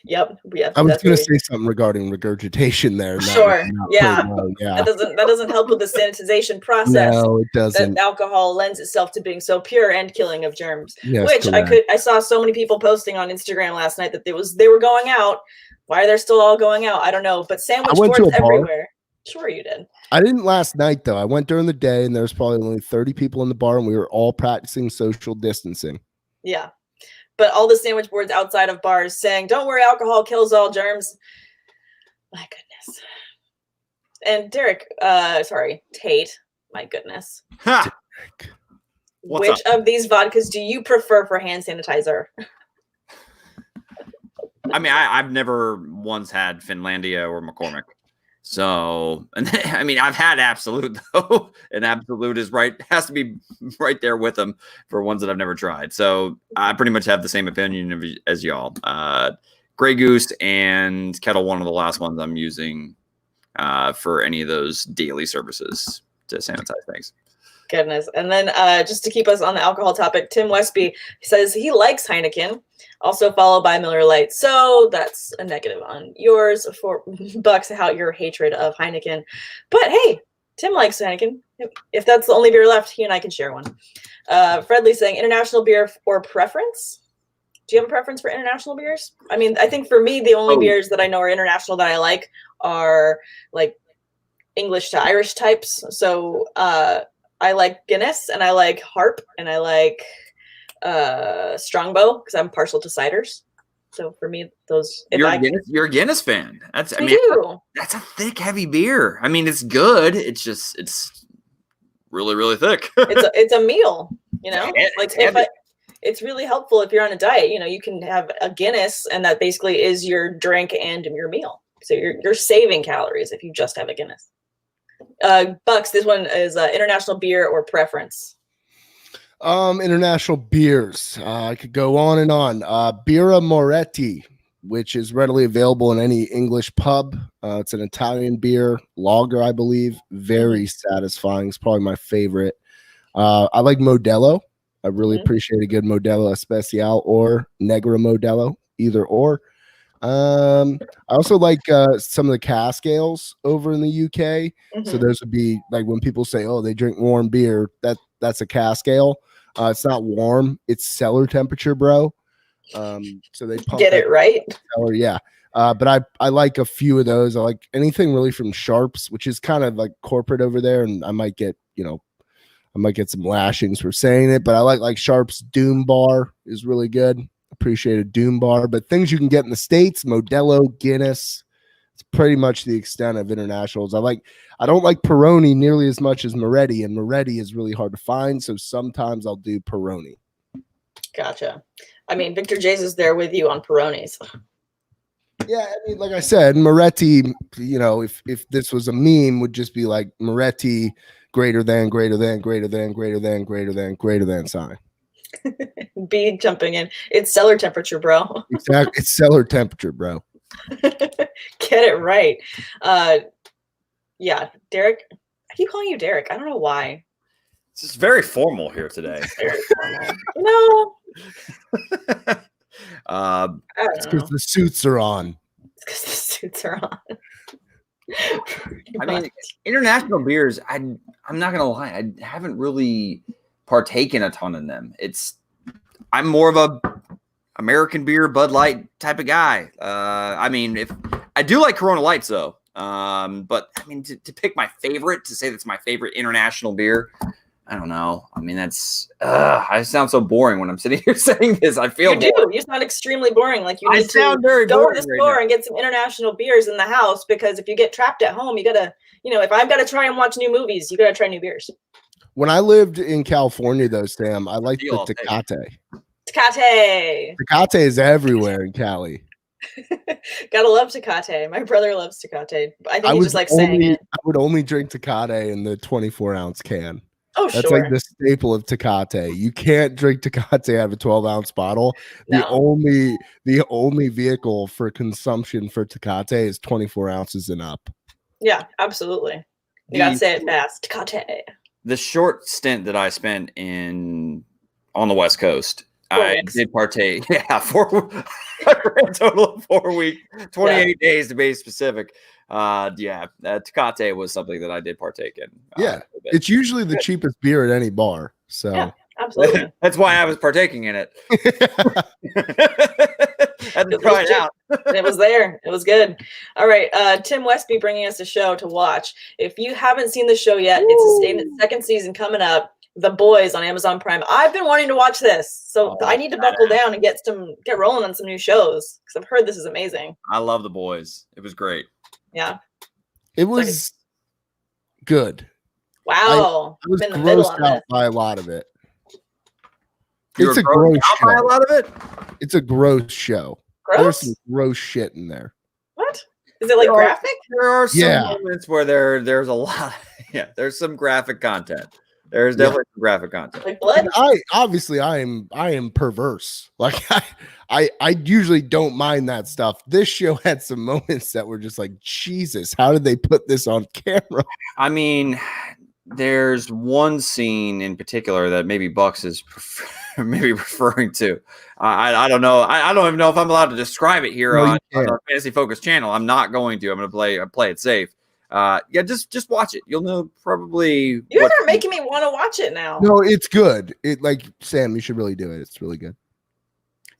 Yep. Yeah. I was going to say something regarding regurgitation there. Sure. Yeah. Yeah. That doesn't help with the sanitization process. No, it doesn't. That alcohol lends itself to being so pure and killing of germs. Yes, which correct. I saw so many people posting on Instagram last night that they were going out. Why are they still all going out? I don't know. But sandwich boards everywhere. Sure, you did. I didn't last night though. I went during the day, and there was probably only 30 people in the bar, and we were all practicing social distancing. Yeah. But all the sandwich boards outside of bars saying, don't worry, alcohol kills all germs. My goodness. And Tate, my goodness. Ha! Which of these vodkas do you prefer for hand sanitizer? I mean, I've never once had Finlandia or McCormick. So, and I mean, I've had Absolute though, and Absolute has to be right there with them for ones that I've never tried. So I pretty much have the same opinion as y'all. Grey Goose and Kettle One are the last ones I'm using for any of those daily services to sanitize things. Goodness. And then just to keep us on the alcohol topic, Tim Westby says he likes Heineken, also followed by Miller Lite. So that's a negative on yours for Bucks, how your hatred of Heineken. But hey, Tim likes Heineken. If that's the only beer left, he and I can share one. Fredley saying international beer or preference. Do you have a preference for international beers? I mean, I think for me, the only beers that I know are international that I like are like English to Irish types. So I like Guinness and I like Harp and I like Strongbow because I'm partial to ciders. So for me, those you're a Guinness fan. That's a thick, heavy beer. I mean, it's good. It's really, really thick. it's a meal, you know. It's really helpful if you're on a diet. You know, you can have a Guinness and that basically is your drink and your meal. So you're saving calories if you just have a Guinness. Bucks, this one is international beer or preference. International beers. I could go on and on. Birra Moretti, which is readily available in any English pub. It's an Italian beer, lager, I believe. Very satisfying. It's probably my favorite. I like Modelo. I really appreciate a good Modelo Especial or Negra Modelo, either or. I also like some of the cask ales over in the UK. So those would be like when people say, "Oh, they drink warm beer." That's a cask ale. It's not warm; it's cellar temperature, bro. So they pump get it right. Cellar, yeah. But I like a few of those. I like anything really from Sharps, which is kind of like corporate over there, and I might get some lashings for saying it. But I like Sharps Doom Bar is really good. Appreciate a Doom Bar, but things you can get in the States, Modelo, Guinness, it's pretty much the extent of internationals. I don't like Peroni nearly as much as Moretti, and Moretti is really hard to find, so sometimes I'll do Peroni. Gotcha. I mean, Victor Jays is there with you on Peronis. Yeah, I mean, like I said, Moretti, you know, if this was a meme, would just be like Moretti greater than sign. B jumping in. It's cellar temperature, bro. Exactly. It's cellar temperature, bro. Get it right. Yeah, Derek. I keep calling you Derek. I don't know why. It's just very formal here today. Very formal. No. It's because the suits are on. It's because the suits are on. I mean, international beers, I'm not gonna lie, I haven't really partaken a ton in them. I'm more of a American beer, Bud Light type of guy. I mean, if I do like Corona Lights though, but I mean, to pick my favorite, to say that's my favorite international beer, I don't know. I mean, I sound so boring when I'm sitting here saying this. I feel you do. You sound extremely boring. Like you need to go to the store and get some international beers in the house, because if you get trapped at home, you gotta, if I've got to try and watch new movies, you gotta try new beers. When I lived in California, though, Sam, I liked the Tecate. Tecate is everywhere in Cali. Gotta love Tecate. My brother loves Tecate. I think he just likes saying it. I would only drink Tecate in the 24-ounce can. Oh, that's sure. like the staple of Tecate. You can't drink Tecate out of a 12-ounce bottle. No. The only vehicle for consumption for Tecate is 24 ounces and up. Yeah, absolutely. You gotta say it fast. Tecate. The short stint that I spent on the West Coast, I did partake. Yeah, a grand total of 4 weeks, 28 days to be specific. Tecate was something that I did partake in. Yeah, it's usually the cheapest beer at any bar. So yeah, absolutely. That's why I was partaking in it. Had to try it out. It was there. It was good. All right. Tim Westby bringing us a show to watch. If you haven't seen the show yet, it's a second season coming up. The Boys on Amazon Prime. I've been wanting to watch this, so I need to buckle down and get rolling on some new shows, because I've heard this is amazing. I love The Boys. It was great. Yeah, it was good. Wow, I was grossed out by a lot of it. It's a gross show. By a lot of it. It's a gross show. Gross? There's some gross shit in there. What? Is it like graphic? There are some moments where there's a lot. Yeah, there's some graphic content. There's definitely some graphic content. Like blood? I am perverse. Like I usually don't mind that stuff. This show had some moments that were just like, Jesus, how did they put this on camera? I mean, there's one scene in particular that maybe Bucks is maybe referring to. I don't know. I don't even know if I'm allowed to describe it here on our Fantasy Focus channel. I'm not going to. I'm going to play it safe. Just watch it. You'll know probably. You guys are making me want to watch it now. No, it's good. Sam, you should really do it. It's really good.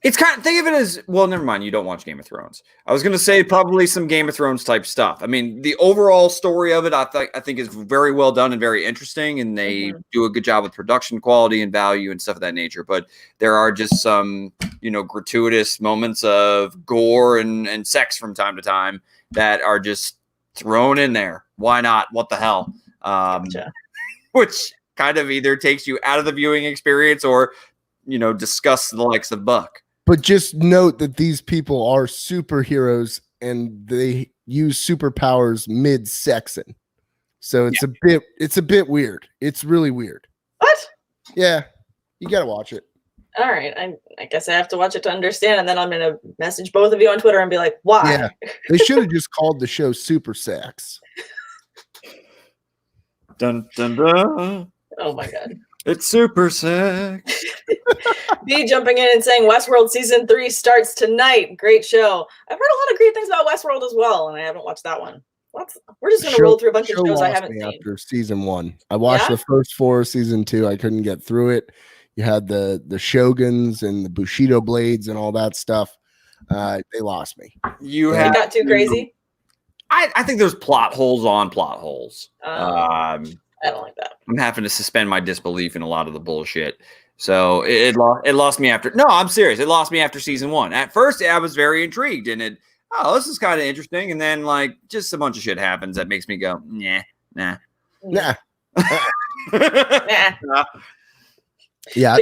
It's think of it as, well, never mind. You don't watch Game of Thrones. I was going to say probably some Game of Thrones type stuff. I mean, the overall story of it, I think is very well done and very interesting, and they do a good job with production quality and value and stuff of that nature. But there are just some, gratuitous moments of gore and sex from time to time that are just thrown in there. Why not? What the hell? Gotcha. Which kind of either takes you out of the viewing experience or, discuss the likes of Buck. But just note that these people are superheroes and they use superpowers mid-sexing. So it's a bit weird. It's really weird. What? Yeah. You got to watch it. All right. I guess I have to watch it to understand, and then I'm going to message both of you on Twitter and be like, why? Yeah. They should have just called the show Super Sex. Dun, dun, dun. Oh my God. It's Super Sex. B jumping in and saying Westworld season 3 starts tonight. Great show. I've heard a lot of great things about Westworld as well, and I haven't watched that one. We're just going to roll through a bunch of shows I haven't seen. After season 1, I watched the first 4 of season 2. I couldn't get through it. You had the Shoguns and the Bushido blades and all that stuff. They lost me. You got too crazy? I think there's plot holes on plot holes. I don't like that. I'm having to suspend my disbelief in a lot of the bullshit. So it lost me after. No, I'm serious. It lost me after season 1. At first, I was very intrigued, and this is kind of interesting. And then, just a bunch of shit happens that makes me go, nah. Nah. Nah. Yeah,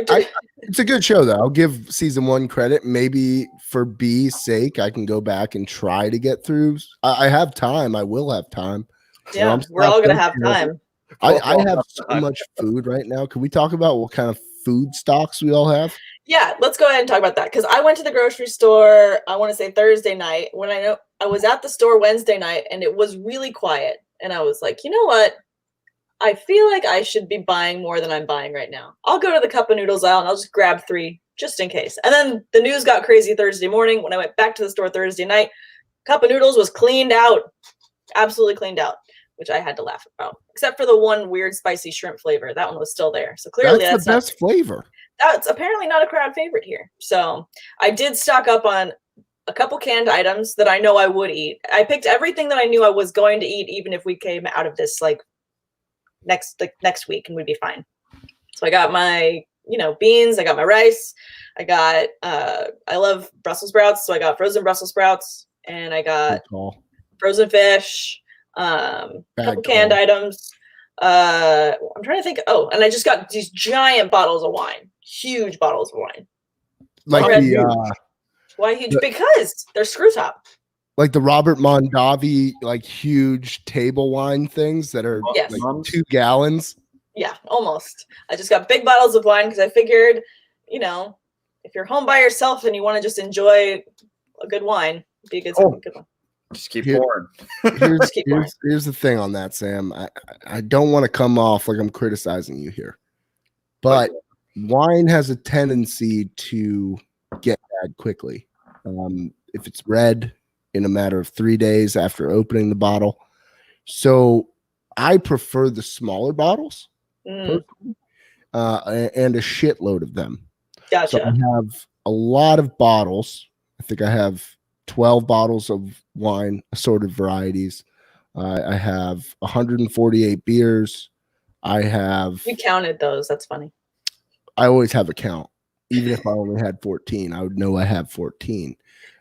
it's a good show though. I'll give season 1 credit. Maybe for B's sake, I can go back and try to get through. I have time. I will have time. Yeah, we're all gonna have time. I have so much food right now. Can we talk about what kind of food stocks we all have? Yeah, let's go ahead and talk about that because I went to the grocery store. I want to say Thursday night when I know I was at the store Wednesday night and it was really quiet. And I was like, you know what? I feel like I should be buying more than I'm buying right now. I'll go to the cup of noodles aisle and I'll just grab 3 just in case. And then the news got crazy Thursday morning when I went back to the store Thursday night. Cup of noodles was cleaned out, absolutely cleaned out, which I had to laugh about, except for the one weird spicy shrimp flavor. That one was still there. So clearly that's the best flavor. That's apparently not a crowd favorite here. So I did stock up on a couple canned items that I know I would eat. I picked everything that I knew I was going to eat, even if we came out of this like next week and we'd be fine. So I got my, beans, I got my rice, I got I love Brussels sprouts, so I got frozen Brussels sprouts, and I got frozen fish, a couple canned items. I'm trying to think. Oh, and I just got these giant bottles of wine, huge bottles of wine. Like why huge? Because they're screw top. Like the Robert Mondavi, like huge table wine things that are like 2 gallons. Yeah, almost. I just got big bottles of wine because I figured, if you're home by yourself and you want to just enjoy a good wine, it'd be a good one. Just keep pouring. Here's the thing on that, Sam. I don't want to come off like I'm criticizing you here, but wine has a tendency to get bad quickly. If it's red, in a matter of 3 days after opening the bottle. So I prefer the smaller bottles and a shitload of them. Gotcha. So I have a lot of bottles. I think I have 12 bottles of wine, assorted varieties. I have 148 beers. You counted those. That's funny. I always have a count. Even if I only had 14, I would know I have 14.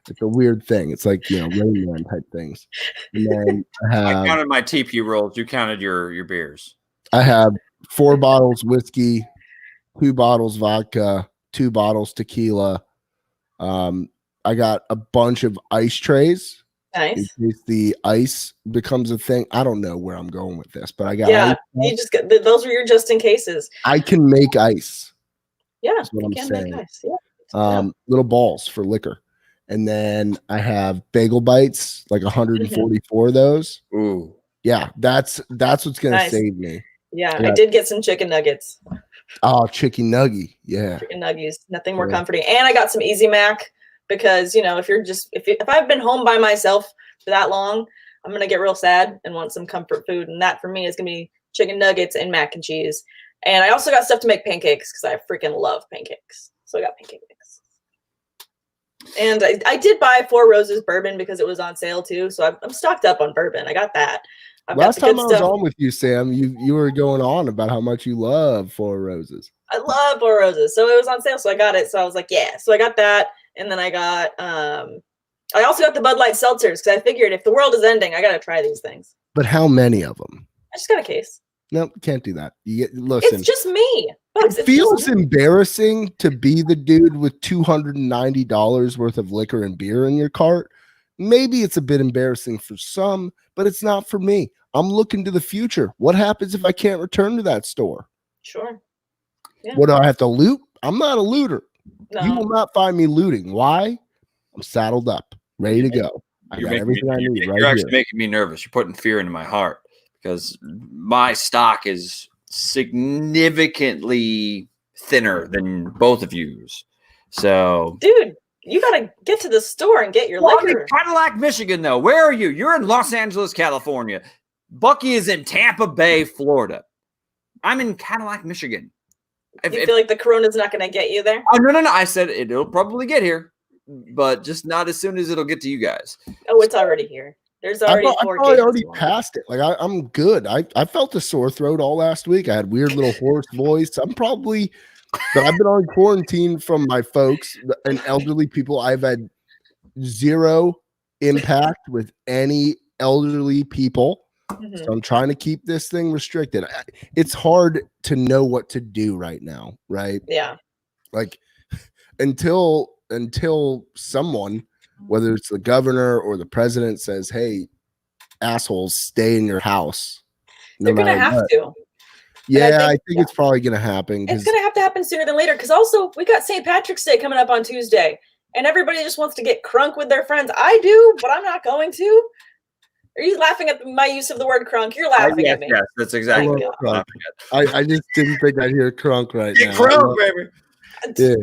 It's a weird thing. It's like, Rain Man type things. And then I counted my TP rolls. You counted your beers. I have 4 bottles whiskey, 2 bottles vodka, 2 bottles tequila. I got a bunch of ice trays. Nice. In case the ice becomes a thing. I don't know where I'm going with this, but I got you just got those were your just in cases. I can make ice. Yeah, that's what I'm saying. Make ice. Yeah. Little balls for liquor. And then I have bagel bites, like 144 of those. Ooh. Yeah, that's what's going to save me. Yeah, I did get some chicken nuggets. Oh, chicken nugget. Yeah. Chicken nuggies. Nothing more comforting. And I got some Easy Mac because, if I've been home by myself for that long, I'm going to get real sad and want some comfort food. And that for me is going to be chicken nuggets and mac and cheese. And I also got stuff to make pancakes because I freaking love pancakes. So I got pancake mix. And I did buy 4 Roses bourbon because it was on sale too. So I'm stocked up on bourbon. I got that. Last time I was on with you, Sam, you were going on about how much you love 4 Roses. I love 4 Roses. So it was on sale. So I got it. So I was like, yeah. So I got that. And then I got, I also got the Bud Light seltzers because I figured if the world is ending, I got to try these things. But how many of them? I just got a case. No, can't do that. Listen, it's just me. Bucks, it feels embarrassing to be the dude with $290 worth of liquor and beer in your cart. Maybe it's a bit embarrassing for some, but it's not for me. I'm looking to the future. What happens if I can't return to that store? Sure. Yeah. What do I have to loot? I'm not a looter. No. You will not find me looting. Why? I'm saddled up, ready to go. I got everything I need right here. You're actually making me nervous. You're putting fear into my heart because my stock is significantly thinner than both of you's. So, dude, you gotta get to the store and get your liquor. I'm in Cadillac, Michigan, though. Where are you? You're in Los Angeles, California. Bucky is in Tampa Bay, Florida. I'm in Cadillac, Michigan. You feel like the corona's not going to get you there? Oh, no. I said it'll probably get here, but just not as soon as it'll get to you guys. Oh, it's already here. There's already 4 cases. I already passed it. Like I'm good. I felt a sore throat all last week. I had weird little hoarse voice. But I've been on quarantine from my folks and elderly people. I've had 0 impact with any elderly people. So I'm trying to keep this thing restricted. It's hard to know what to do right now, right? Yeah. Like until someone, whether it's the governor or the president, says, "Hey, assholes, stay in your house." They're gonna have to. Yeah, I think it's probably gonna happen. It's gonna have to happen sooner than later. Because also we got St. Patrick's Day coming up on Tuesday, and everybody just wants to get crunk with their friends. I do, but I'm not going to. Are you laughing at my use of the word crunk? You're laughing at me. Yes, that's exactly what I just didn't think I'd hear crunk right now. Crunk, baby. Yeah.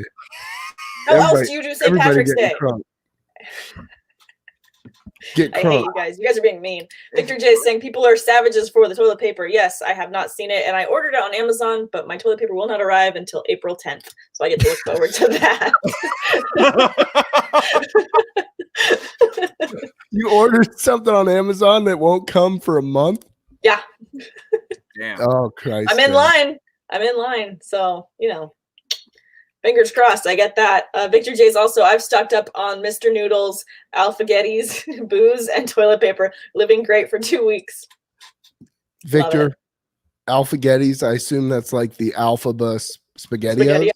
How else do you do St. Patrick's Day? Crunk. Get I crunk. hate you guys. You guys are being mean. Victor J is saying people are savages for the toilet paper. Yes, I have not seen it, and I ordered it on Amazon, but my toilet paper will not arrive until April 10th. So I get to look forward to that. You ordered something on Amazon that won't come for a month? Yeah. Damn. Oh, Christ. I'm in line. So, fingers crossed. I get that. Victor J's also, I've stocked up on Mr. Noodles, Alphagetti's, booze, and toilet paper. Living great for 2 weeks. Victor, Alphagetti's, I assume that's like the Alphabet SpaghettiOs?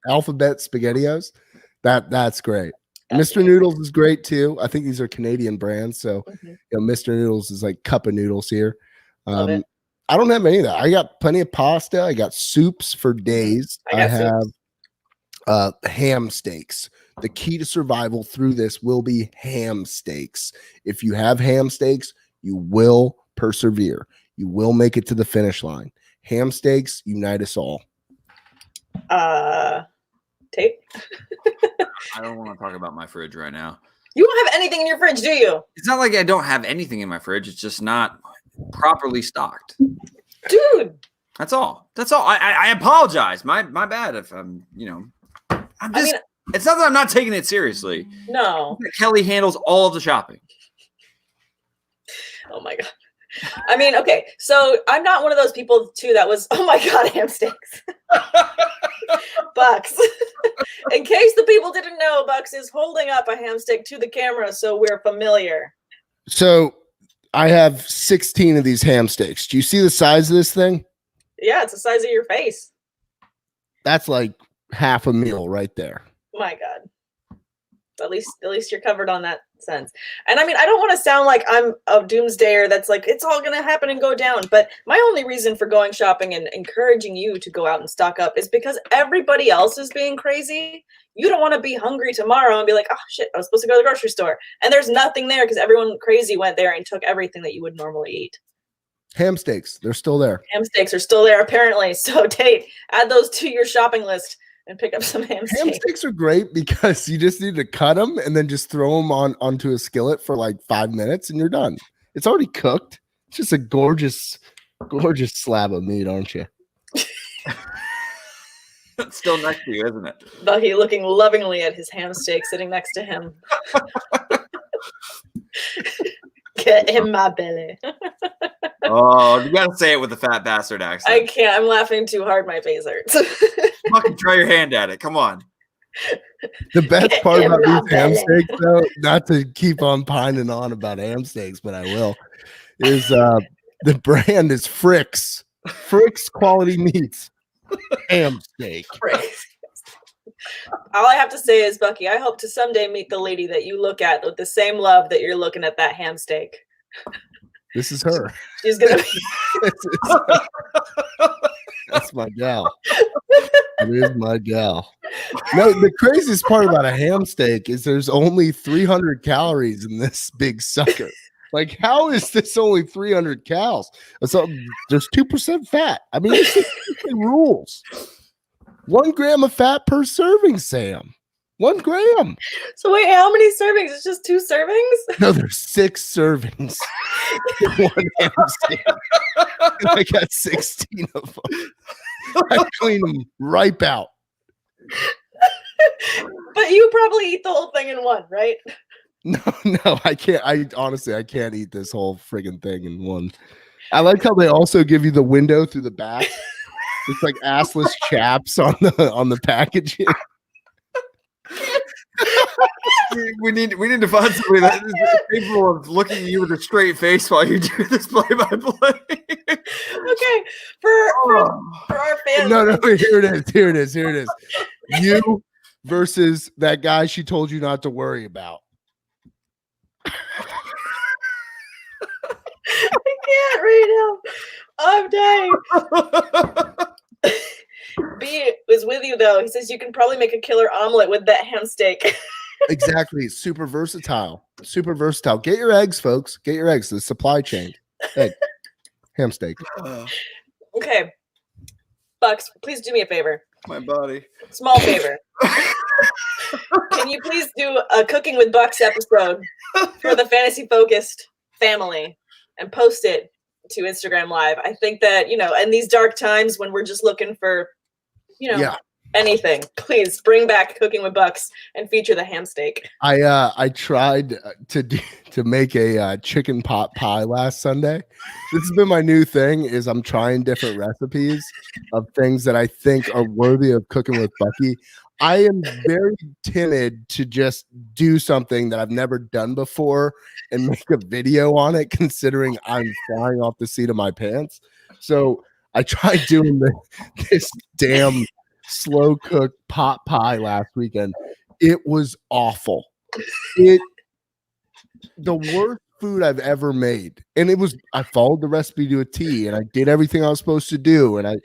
Alphabet SpaghettiOs? That's great. Mr. Noodles is great too. I think these are Canadian brands. So, Mr. Noodles is like cup of noodles here. I don't have any of that. I got plenty of pasta. I got soups for days. I have ham steaks. The key to survival through this will be ham steaks. If you have ham steaks, you will persevere. You will make it to the finish line. Ham steaks unite us all. Tape. I don't want to talk about my fridge right now. You don't have anything in your fridge, do you? It's not like I don't have anything in my fridge. It's just not properly stocked. Dude. That's all. I apologize. My bad if I'm it's not that I'm not taking it seriously. No. Kelly handles all of the shopping. Oh my God. I mean, okay, so I'm not one of those people too that was, oh my God, ham steaks. Bucks. In case the people didn't know, Bucks is holding up a ham steak to the camera so we're familiar. So I have 16 of these ham steaks. Do you see the size of this thing? Yeah, it's the size of your face. That's like half a meal right there. My God. At least you're covered on that sense. And I mean, I don't want to sound like I'm a doomsdayer that's like, it's all going to happen and go down. But my only reason for going shopping and encouraging you to go out and stock up is because everybody else is being crazy. You don't want to be hungry tomorrow and be like, oh shit, I was supposed to go to the grocery store. And there's nothing there because everyone crazy went there and took everything that you would normally eat. Ham steaks, they're still there. Ham steaks are still there apparently. So Tate, add those to your shopping list and pick up some ham steaks. Ham steaks are great because you just need to cut them and then just throw them onto a skillet for like 5 minutes and you're done. It's already cooked. It's just a gorgeous slab of meat, aren't you? It's still next to you, isn't it? Bucky looking lovingly at his ham steak sitting next to him. Get in my belly. Oh, you gotta say it with the fat bastard accent. I can't. I'm laughing too hard. My face hurts. Fucking try your hand at it. Come on. The best part about these ham steaks, though, not to keep on pining on about ham steaks, but I will, is the brand is Frick's. Frick's Quality Meats ham steak. All I have to say is, Bucky, I hope to someday meet the lady that you look at with the same love that you're looking at that ham steak. This is her. She's gonna. That's my gal. It is my gal. No, the craziest part about a ham steak is there's only 300 calories in this big sucker. Like, how is this only 300 calories? So there's 2% fat. I mean, it's rules. 1 gram of fat per serving, Sam. 1 gram. So wait, how many servings? It's just 2 servings? No, there's 6 servings. 1 ham steak. And I got 16 of them. I clean them right out. But you probably eat the whole thing in one, right? No, I can't. I can't eat this whole friggin' thing in one. I like how they also give you the window through the back. It's like assless chaps on the packaging. We need to find somebody that is capable of looking at you with a straight face while you do this play-by-play. Okay, for our fans. No, here it is. You versus that guy she told you not to worry about. I can't right now. I'm dying. B was with you though. He says you can probably make a killer omelet with that ham steak. Exactly. Super versatile. Get your eggs, folks. Get your eggs. The supply chain. Egg. Ham steak. Okay. Bucks, please do me a favor. My body. Small favor. Can you please do a Cooking with Bucks episode for the fantasy focused family and post it to Instagram Live? I think that, in these dark times when we're just looking for, anything, please bring back Cooking with Bucks and feature the ham steak. I tried to make a chicken pot pie last Sunday. This has been my new thing. Is I'm trying different recipes of things that I think are worthy of Cooking with Bucky. I am very timid to just do something that I've never done before and make a video on it, considering I'm flying off the seat of my pants. So I tried doing this damn slow cooked pot pie last weekend. It was awful. The worst food I've ever made. And I followed the recipe to a T and I did everything I was supposed to do. And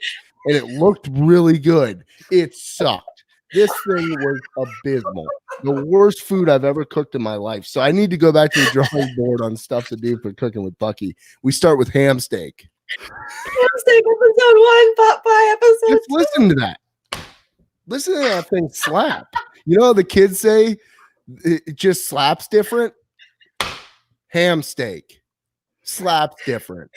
it looked really good. It sucked. This thing was abysmal. The worst food I've ever cooked in my life. So I need to go back to the drawing board on stuff to do for Cooking with Bucky. We start with ham steak. Ham steak episode 1, pot pie episode 2. Just listen to that. Listen to that thing slap. You know how the kids say it just slaps different? Ham steak slaps different.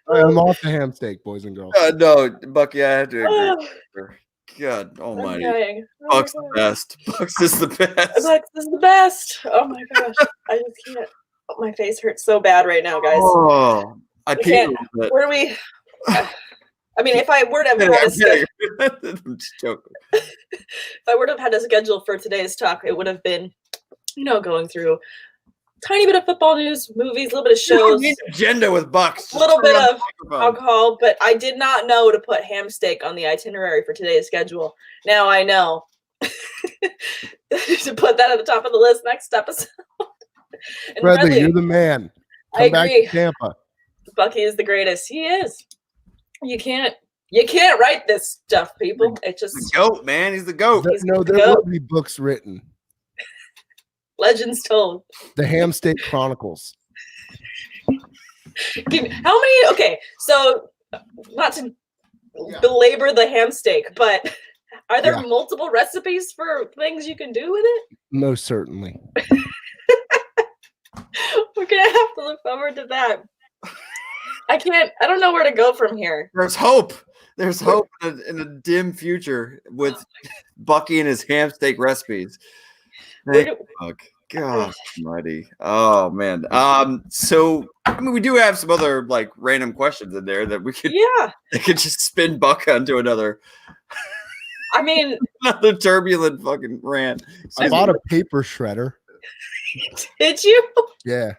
I'm off the ham steak, boys and girls. No, Bucky, I have to agree. God almighty. Buck's the best. Buck's is the best. Buck's is the best. Oh my gosh. I just can't. Oh, my face hurts so bad right now, guys. Oh, I can't. Where do we? I mean, if I were to have had a schedule, I'm just joking. If I were to have had a schedule for today's talk, it would have been, going through tiny bit of football news, movies, a little bit of shows, agenda with Bucks, a little bit of alcohol, but I did not know to put ham steak on the itinerary for today's schedule. Now I know to put that at the top of the list next episode. Bradley, you're the man. Come back to Tampa. Bucky is the greatest. He is. You can't write this stuff, people. It just the GOAT, man. He's the GOAT. There will be books written. Legends told. The Ham Steak Chronicles. How many? Okay, so not to belabor the ham steak, but are there multiple recipes for things you can do with it? Most certainly. We're gonna have to look forward to that. I don't know where to go from here. There's hope. There's hope in a dim future with Bucky and his ham steak recipes. God almighty. Oh man. So we do have some other like random questions in there that we could that could just spin Buck onto another another turbulent fucking rant. I bought a paper shredder. Did you? Yeah.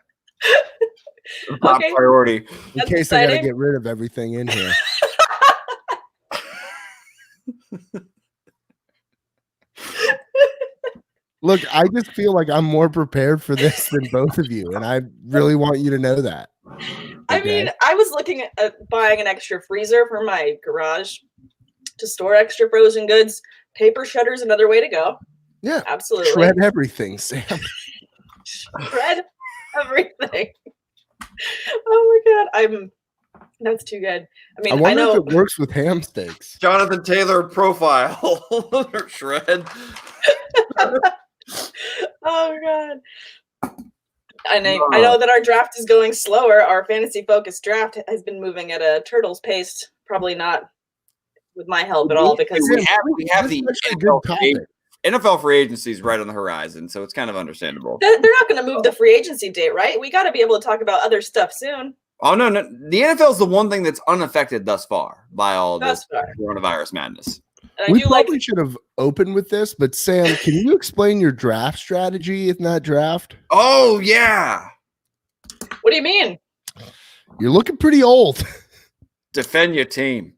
Top priority. In case I gotta get rid of everything in here. Look, I just feel like I'm more prepared for this than both of you, and I really want you to know that. I mean, I was looking at buying an extra freezer for my garage to store extra frozen goods. Paper shredder's another way to go. Yeah, absolutely. Shred everything, Sam. Shred everything. Oh my god, that's too good. I mean, I know if it works with ham steaks. Jonathan Taylor profile shred. Oh god. I know that our draft is going slower. Our fantasy focused draft has been moving at a turtle's pace. Probably not with my help at all, because we have the NFL free agency is right on the horizon, so it's kind of understandable. They're not going to move the free agency date, right? We got to be able to talk about other stuff soon. Oh no! The NFL is the one thing that's unaffected thus far by all this coronavirus madness. And we probably should have opened with this, but Sam, can you explain your draft strategy in that draft? Oh, yeah. What do you mean? You're looking pretty old. Defend your team.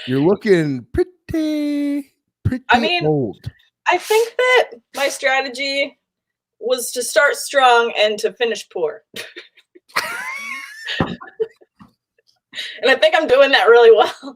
You're looking pretty old. I think that my strategy was to start strong and to finish poor. And I think I'm doing that really well.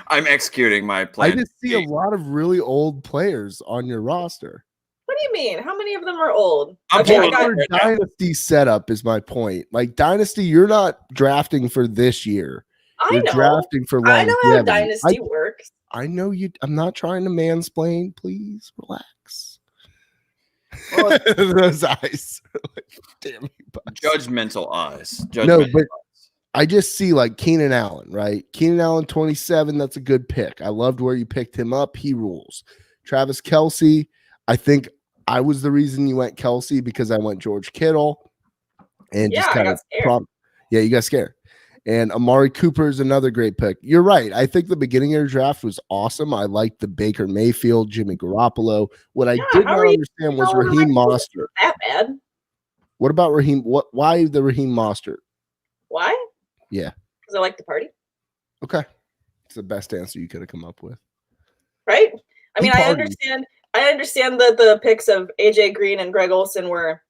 I'm executing my plan. I just see a lot of really old players on your roster. What do you mean? How many of them are old? Dynasty setup is my point. Like Dynasty, you're not drafting for this year. You're drafting for longevity. I know how Dynasty works. I know you. I'm not trying to mansplain. Please relax. Well, those eyes. Damn you, Bucks. Judgmental eyes. No, but I just see like Keenan Allen, right? Keenan Allen, 27. That's a good pick. I loved where you picked him up. He rules. Travis Kelce. I think I was the reason you went Kelce because I went George Kittle. And just kind of you got scared. And Amari Cooper is another great pick. You're right. I think the beginning of your draft was awesome. I liked the Baker Mayfield, Jimmy Garoppolo. What I did not understand was Raheem Mostert. That bad. What about Raheem? Why the Raheem Mostert? Why? Yeah. Because I like to party. Okay. It's the best answer you could have come up with. Right? I mean, I understand that the picks of AJ Green and Greg Olsen were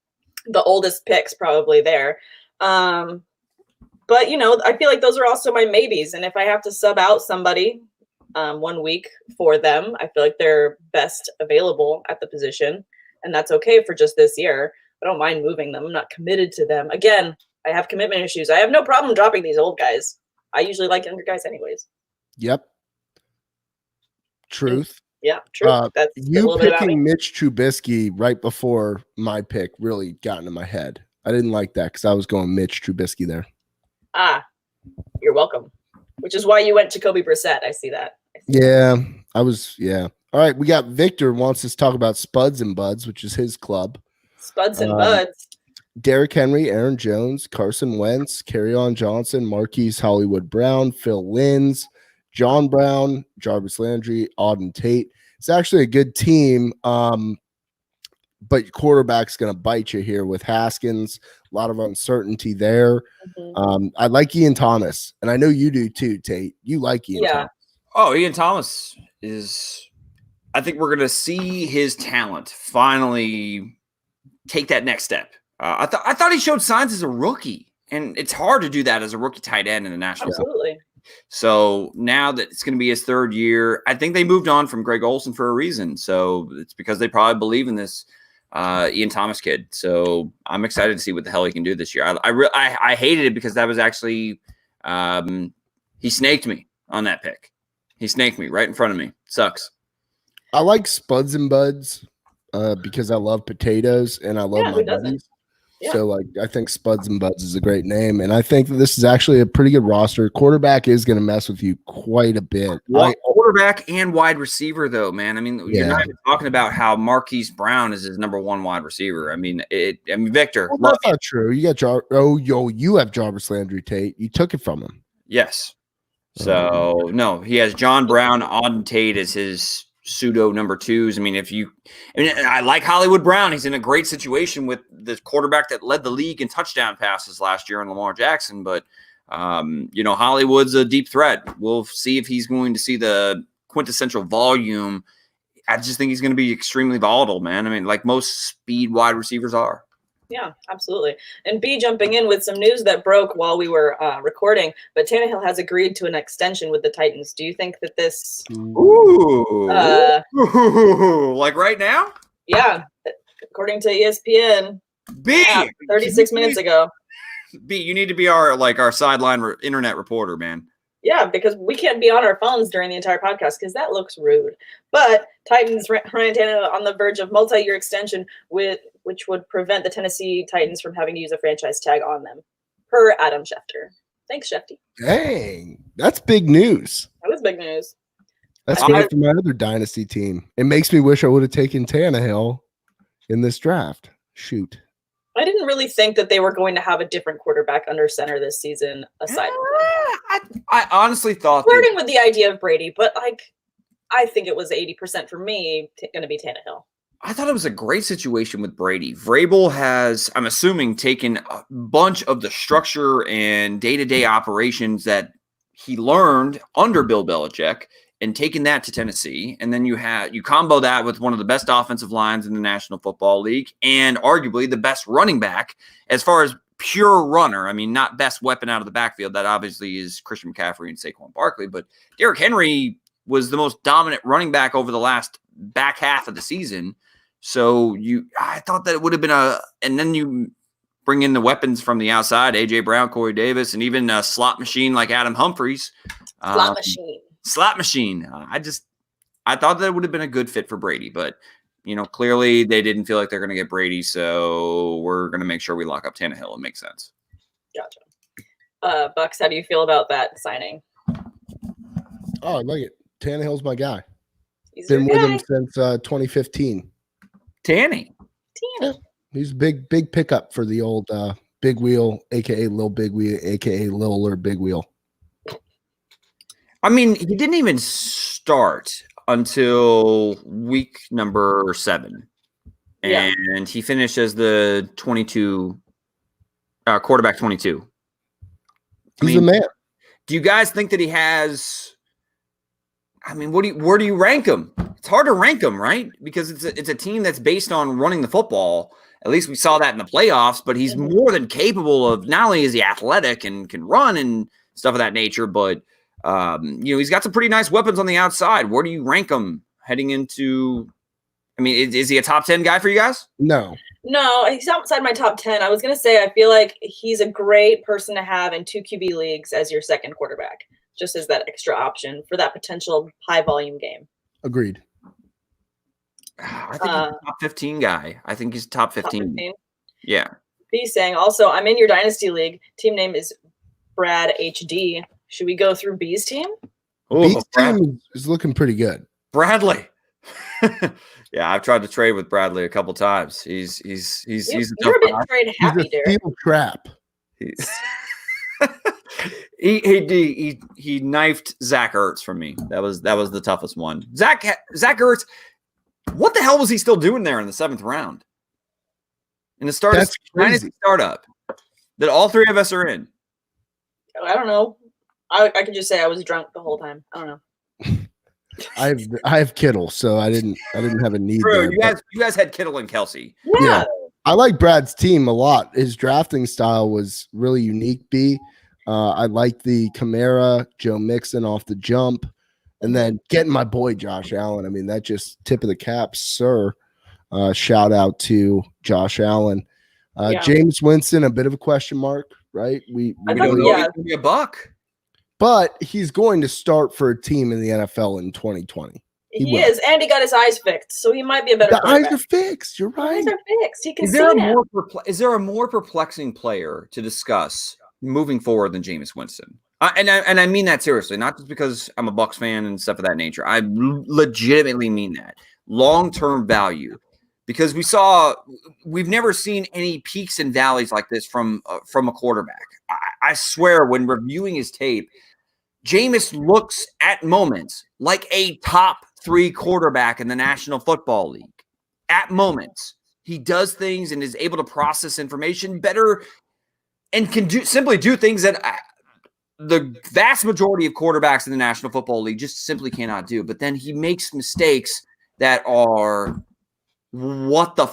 the oldest picks probably there. But, I feel like those are also my maybes. And if I have to sub out somebody 1 week for them, I feel like they're best available at the position. And that's okay for just this year. I don't mind moving them. I'm not committed to them. Again, I have commitment issues. I have no problem dropping these old guys. I usually like younger guys anyways. Yep. Truth. Yeah, true. That's you picking Mitch Trubisky right before my pick really got into my head. I didn't like that because I was going Mitch Trubisky there. You're welcome. Which is why you went Jacoby Brissett. I see that. Yeah, I was. Yeah. All right. We got Victor wants us to talk about Spuds and Buds, which is his club. Spuds and Buds. Derrick Henry, Aaron Jones, Carson Wentz, Kerryon Johnson, Marquise Hollywood Brown, Phil Linz, John Brown, Jarvis Landry, Auden Tate. It's actually a good team. But quarterback's going to bite you here with Haskins. A lot of uncertainty there. Mm-hmm. I like Ian Thomas, and I know you do too, Tate. You like Ian Thomas. Oh, Ian Thomas is – I think we're going to see his talent finally take that next step. I thought he showed signs as a rookie, and it's hard to do that as a rookie tight end in the National Football League. So now that it's going to be his third year, I think they moved on from Greg Olsen for a reason. So it's because they probably believe in this Ian Thomas kid. So I'm excited to see what the hell he can do this year. I hated it because that was actually he snaked me on that pick. He snaked me right in front of me. Sucks. I like Spuds and Buds because I love potatoes and I love my buddies. Yeah. So, I think Spuds and Buds is a great name, and I think that this is actually a pretty good roster. Quarterback is going to mess with you quite a bit. Quarterback and wide receiver, though, man. I mean, you're not even talking about how Marquise Brown is his number one wide receiver. I mean, Victor. Well, that's not true. You got you have Jarvis Landry, Tate. You took it from him. Yes. So no, he has John Brown, Auden Tate as his pseudo number twos. I mean, I like Hollywood Brown. He's in a great situation with the quarterback that led the league in touchdown passes last year in Lamar Jackson. But, Hollywood's a deep threat. We'll see if he's going to see the quintessential volume. I just think he's going to be extremely volatile, man. I mean, like most speed wide receivers are. Yeah, absolutely. And B jumping in with some news that broke while we were recording, but Tannehill has agreed to an extension with the Titans. Do you think that this like right now? Yeah. According to ESPN. B 36 minutes ago. B, you need to be our sideline internet reporter, man. Yeah, because we can't be on our phones during the entire podcast because that looks rude. But Titans Ryan Tannehill on the verge of multi-year extension which would prevent the Tennessee Titans from having to use a franchise tag on them, per Adam Schefter. Thanks, Shefty. Dang, that's big news. That was big news. That's good for my other dynasty team. It makes me wish I would have taken Tannehill in this draft. Shoot. I didn't really think that they were going to have a different quarterback under center this season aside. I honestly thought flirting with the idea of Brady, but like I think it was 80% for me going to be Tannehill. I thought it was a great situation with Brady. Vrabel has, I'm assuming, taken a bunch of the structure and day-to-day operations that he learned under Bill Belichick and taken that to Tennessee. And then you combo that with one of the best offensive lines in the National Football League and arguably the best running back as far as pure runner. I mean, not best weapon out of the backfield. That obviously is Christian McCaffrey and Saquon Barkley, but Derrick Henry was the most dominant running back over the last back half of the season. So I thought that it would have been and then you bring in the weapons from the outside, A.J. Brown, Corey Davis, and even a slot machine like Adam Humphries. Slot machine. I thought that it would have been a good fit for Brady, but clearly they didn't feel like they're going to get Brady. So we're going to make sure we lock up Tannehill. It makes sense. Gotcha. Bucks, how do you feel about that signing? Oh, I like it. Tannehill's my guy. He's been with him since 2015. Tanny. Yeah, he's a big pickup for the old Big Wheel, aka Lil Big Wheel, aka Lil or Big Wheel. I mean, he didn't even start until week number 7, and he finished as the 22 quarterback 22. He's a man. Do you guys think that he has? I mean, where do you rank him? It's hard to rank him, right? Because it's a team that's based on running the football. At least we saw that in the playoffs. But he's more than capable of. Not only is he athletic and can run and stuff of that nature, but he's got some pretty nice weapons on the outside. Where do you rank him heading into? I mean, is he a top 10 guy for you guys? No, he's outside my top 10. I was gonna say I feel like he's a great person to have in 2 QB leagues as your second quarterback, just as that extra option for that potential high volume game. Agreed. I think he's a top 15 guy. I think he's top 15. Top 15? Yeah. B saying also, I'm in your dynasty league. Team name is Brad HD. Should we go through B's team? B's team is looking pretty good. Bradley. Yeah, I've tried to trade with Bradley a couple times. He's you're a bit trade happy, Derek. Steel trap. He knifed Zach Ertz from me. That was the toughest one. Zach Ertz. What the hell was he still doing there in the 7th round? In the dynasty startup that all 3 of us are in. I don't know. I could just say I was drunk the whole time. I don't know. I have Kittle, so I didn't have a need. True, there, you guys had Kittle and Kelsey. Yeah. I like Brad's team a lot. His drafting style was really unique. I like the Kamara, Joe Mixon off the jump, and then getting my boy Josh Allen. I mean, that just tip of the cap, sir. Shout out to Josh Allen. James Winston, a bit of a question mark, right? We don't know. He's going to be a buck. But he's going to start for a team in the NFL in 2020. He is, and he got his eyes fixed, so he might be a better quarterback. The eyes are fixed. You're right. The eyes are fixed. He can see now. Is there a more perplexing player to discuss moving forward than Jameis Winston? And I mean that seriously, not just because I'm a Bucs fan and stuff of that nature. I legitimately mean that. Long-term value. Because we've never seen any peaks and valleys like this from a quarterback. I swear, when reviewing his tape, Jameis looks at moments like a top 3 quarterback in the National Football League. At moments, he does things and is able to process information better and can simply do things that the vast majority of quarterbacks in the National Football League just simply cannot do. But then he makes mistakes that are, what the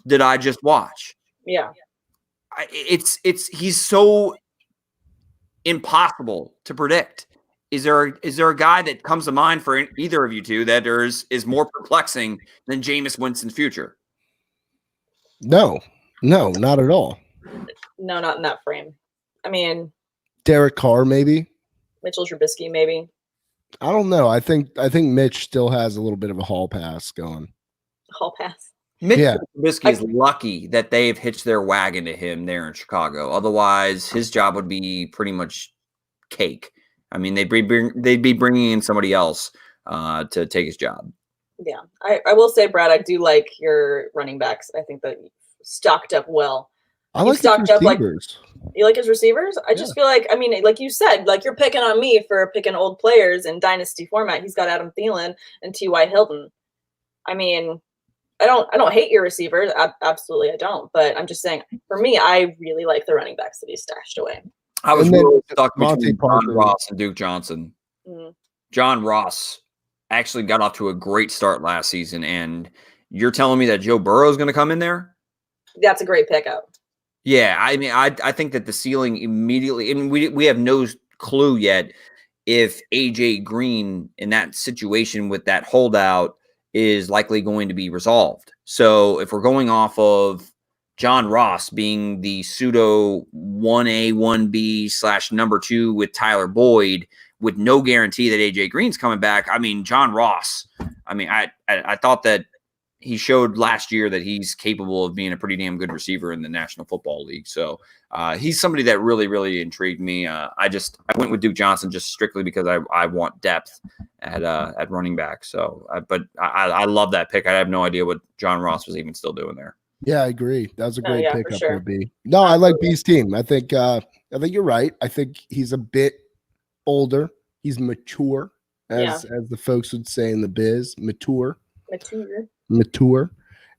did I just watch? Yeah. He's so impossible to predict. Is there a guy that comes to mind for either of you two that is more perplexing than Jameis Winston's future? No, not at all. No, not in that frame. I mean, Derek Carr, maybe. Mitchell Trubisky, maybe. I don't know. I think Mitch still has a little bit of a hall pass going. Hall pass. Mitchell Trubisky is lucky that they've hitched their wagon to him there in Chicago. Otherwise, his job would be pretty much cake. I mean, they'd be bringing in somebody else to take his job. Yeah, I will say, Brad, I do like your running backs. I think that you stocked up well. I like his receivers. You like his receivers? I just feel like, I mean, like you said, like you're picking on me for picking old players in dynasty format. He's got Adam Thielen and T.Y. Hilton. I mean, I don't hate your receivers. Absolutely, I don't. But I'm just saying, for me, I really like the running backs that he stashed away. I was really stuck between John Ross and Duke Johnson. Mm-hmm. John Ross actually got off to a great start last season, and you're telling me that Joe Burrow is going to come in there? That's a great pickup. Yeah, I mean, I think that the ceiling immediately, and we have no clue yet if AJ Green in that situation with that holdout is likely going to be resolved. So if we're going off of John Ross being the pseudo 1A, 1B / number 2 with Tyler Boyd with no guarantee that AJ Green's coming back, I mean, John Ross, I mean, I thought that he showed last year that he's capable of being a pretty damn good receiver in the National Football League. So he's somebody that really, really intrigued me. I went with Duke Johnson just strictly because I want depth at running back. So, but I love that pick. I have no idea what John Ross was even still doing there. Yeah, I agree. That was a great pickup for B. No, I like B's team. I think you're right. I think he's a bit older. He's mature, as the folks would say in the biz. Mature.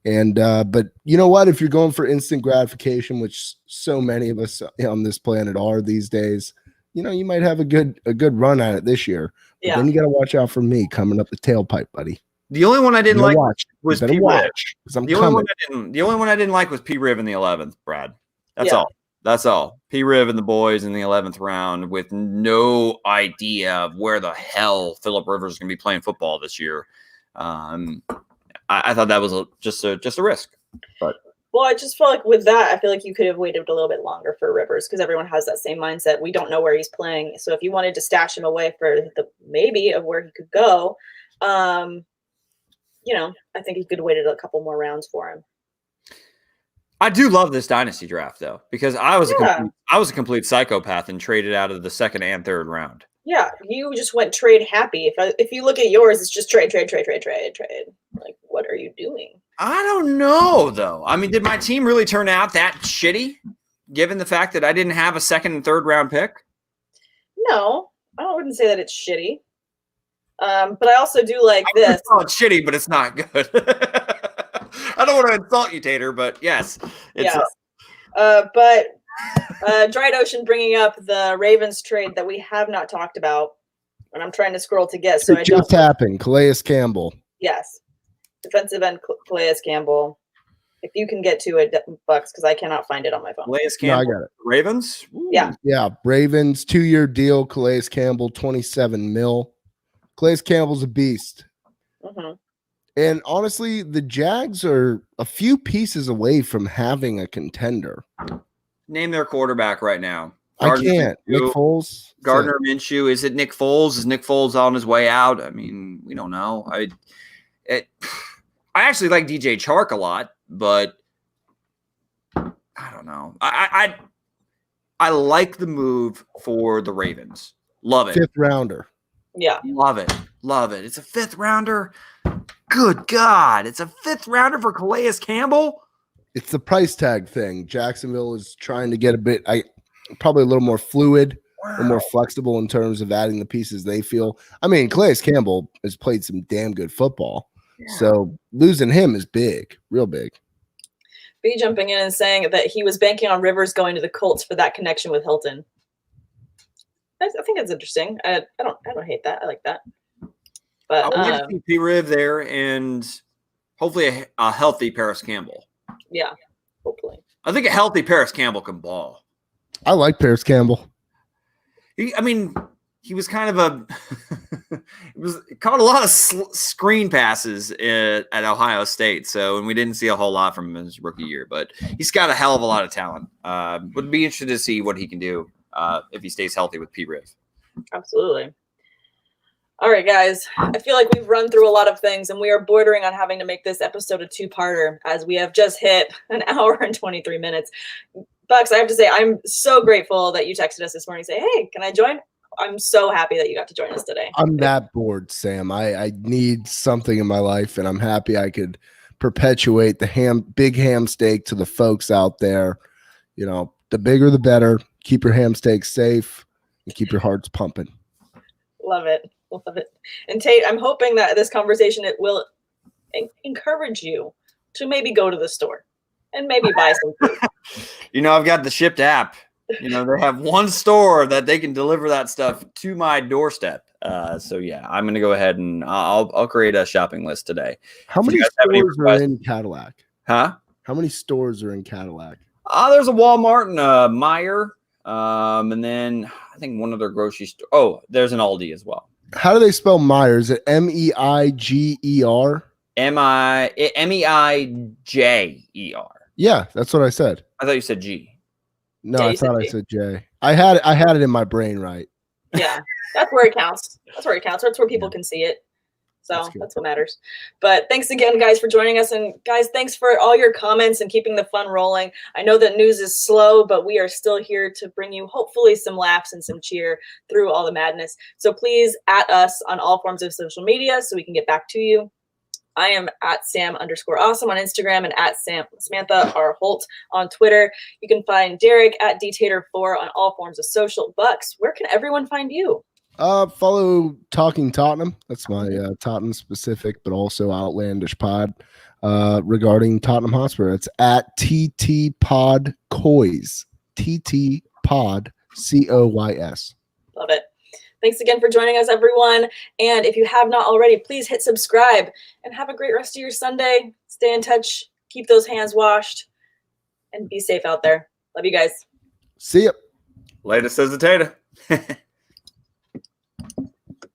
And but you know what, if you're going for instant gratification, which so many of us on this planet are these days, you know, you might have a good run at it this year. But then you got to watch out for me coming up the tailpipe, buddy. The only one I didn't like was P. Riv. The only one I didn't like was P. Riv in the 11th, Brad. That's all. P. Riv and the boys in the 11th round with no idea of where the hell Phillip Rivers is going to be playing football this year. I thought that was just a risk. But well, I just feel like with that, I feel like you could have waited a little bit longer for Rivers because everyone has that same mindset. We don't know where he's playing. So if you wanted to stash him away for the maybe of where he could go, you know, I think he could have waited a couple more rounds for him. I do love this dynasty draft though, because I was a complete psychopath and traded out of the second and third round. Yeah, you just went trade happy. If you look at yours, it's just trade. Like, what are you doing? I don't know, though. I mean, did my team really turn out that shitty, given the fact that I didn't have a second and third round pick? No, I wouldn't say that it's shitty. But I also do like this. It's shitty, but it's not good. I don't want to insult you, Tater, but yes. But Dried Ocean bringing up the Ravens trade that we have not talked about, and I'm trying to scroll to get. So it just happened. Calais Campbell. Yes, defensive end Calais Campbell. If you can get to it, Bucks, because I cannot find it on my phone. Calais Campbell. No, I got it. Ravens. Ooh. Yeah. Ravens 2-year deal. Calais Campbell, $27 million. Calais Campbell's a beast. Mm-hmm. And honestly, the Jags are a few pieces away from having a contender. Name their quarterback right now. I can't. Nick Foles? Gardner Minshew. Is it Nick Foles? Is Nick Foles on his way out? I mean, we don't know. I actually like DJ Chark a lot, but I don't know. I like the move for the Ravens. Love it. 5th rounder. Yeah. Love it. It's a 5th rounder. Good God. It's a 5th rounder for Calais Campbell. It's the price tag thing. Jacksonville is trying to get a bit, probably a little more fluid, or more flexible in terms of adding the pieces they feel. I mean, Calais Campbell has played some damn good football. Yeah. So losing him is big, real big. B jumping in and saying that he was banking on Rivers going to the Colts for that connection with Hilton. I think that's interesting. I don't hate that. I like that. But I want to see P-Riv there and hopefully a healthy Paris Campbell. Yeah, hopefully. I think a healthy Paris Campbell can ball. I like Paris Campbell. He was kind of caught a lot of screen passes at Ohio State. So, and we didn't see a whole lot from him his rookie year, but he's got a hell of a lot of talent. Would be interested to see what he can do if he stays healthy with P-Riv. Absolutely. All right, guys. I feel like we've run through a lot of things, and we are bordering on having to make this episode a 2-parter, as we have just hit an hour and 23 minutes. Bucks, I have to say, I'm so grateful that you texted us this morning and say, hey, can I join? I'm so happy that you got to join us today. I'm that bored, Sam. I need something in my life, and I'm happy I could perpetuate the big ham steak to the folks out there. the bigger the better. Keep your ham steaks safe and keep your hearts pumping. Love it. Love it. And Tate, I'm hoping that this conversation, it will encourage you to maybe go to the store and maybe buy some food. I've got the Shipped app. They have one store that they can deliver that stuff to my doorstep. So yeah, I'm going to go ahead and I'll create a shopping list today. How many stores are in Cadillac? Huh? How many stores are in Cadillac? There's a Walmart and a Meijer. And then I think one other grocery store. Oh, there's an Aldi as well. How do they spell Meijer? Is it Meiger? Meijer. Yeah, that's what I said. I thought you said G. No, I thought I said J. I had it in my brain right. Yeah, that's where it counts. That's where people can see it. So that's what matters. But thanks again, guys, for joining us. And guys, thanks for all your comments and keeping the fun rolling. I know that news is slow, but we are still here to bring you hopefully some laughs and some cheer through all the madness. So please at us on all forms of social media so we can get back to you. I am at Sam_awesome on Instagram and at Samantha R. Holt on Twitter. You can find Derek at DTater4 on all forms of social. Bucks, where can everyone find you? Follow Talking Tottenham. That's my Tottenham specific, but also outlandish pod regarding Tottenham Hotspur. It's at TT Pod Coys. TT Pod COYS. Love it. Thanks again for joining us, everyone. And if you have not already, please hit subscribe and have a great rest of your Sunday. Stay in touch. Keep those hands washed and be safe out there. Love you guys. See ya. Later, says the Tater.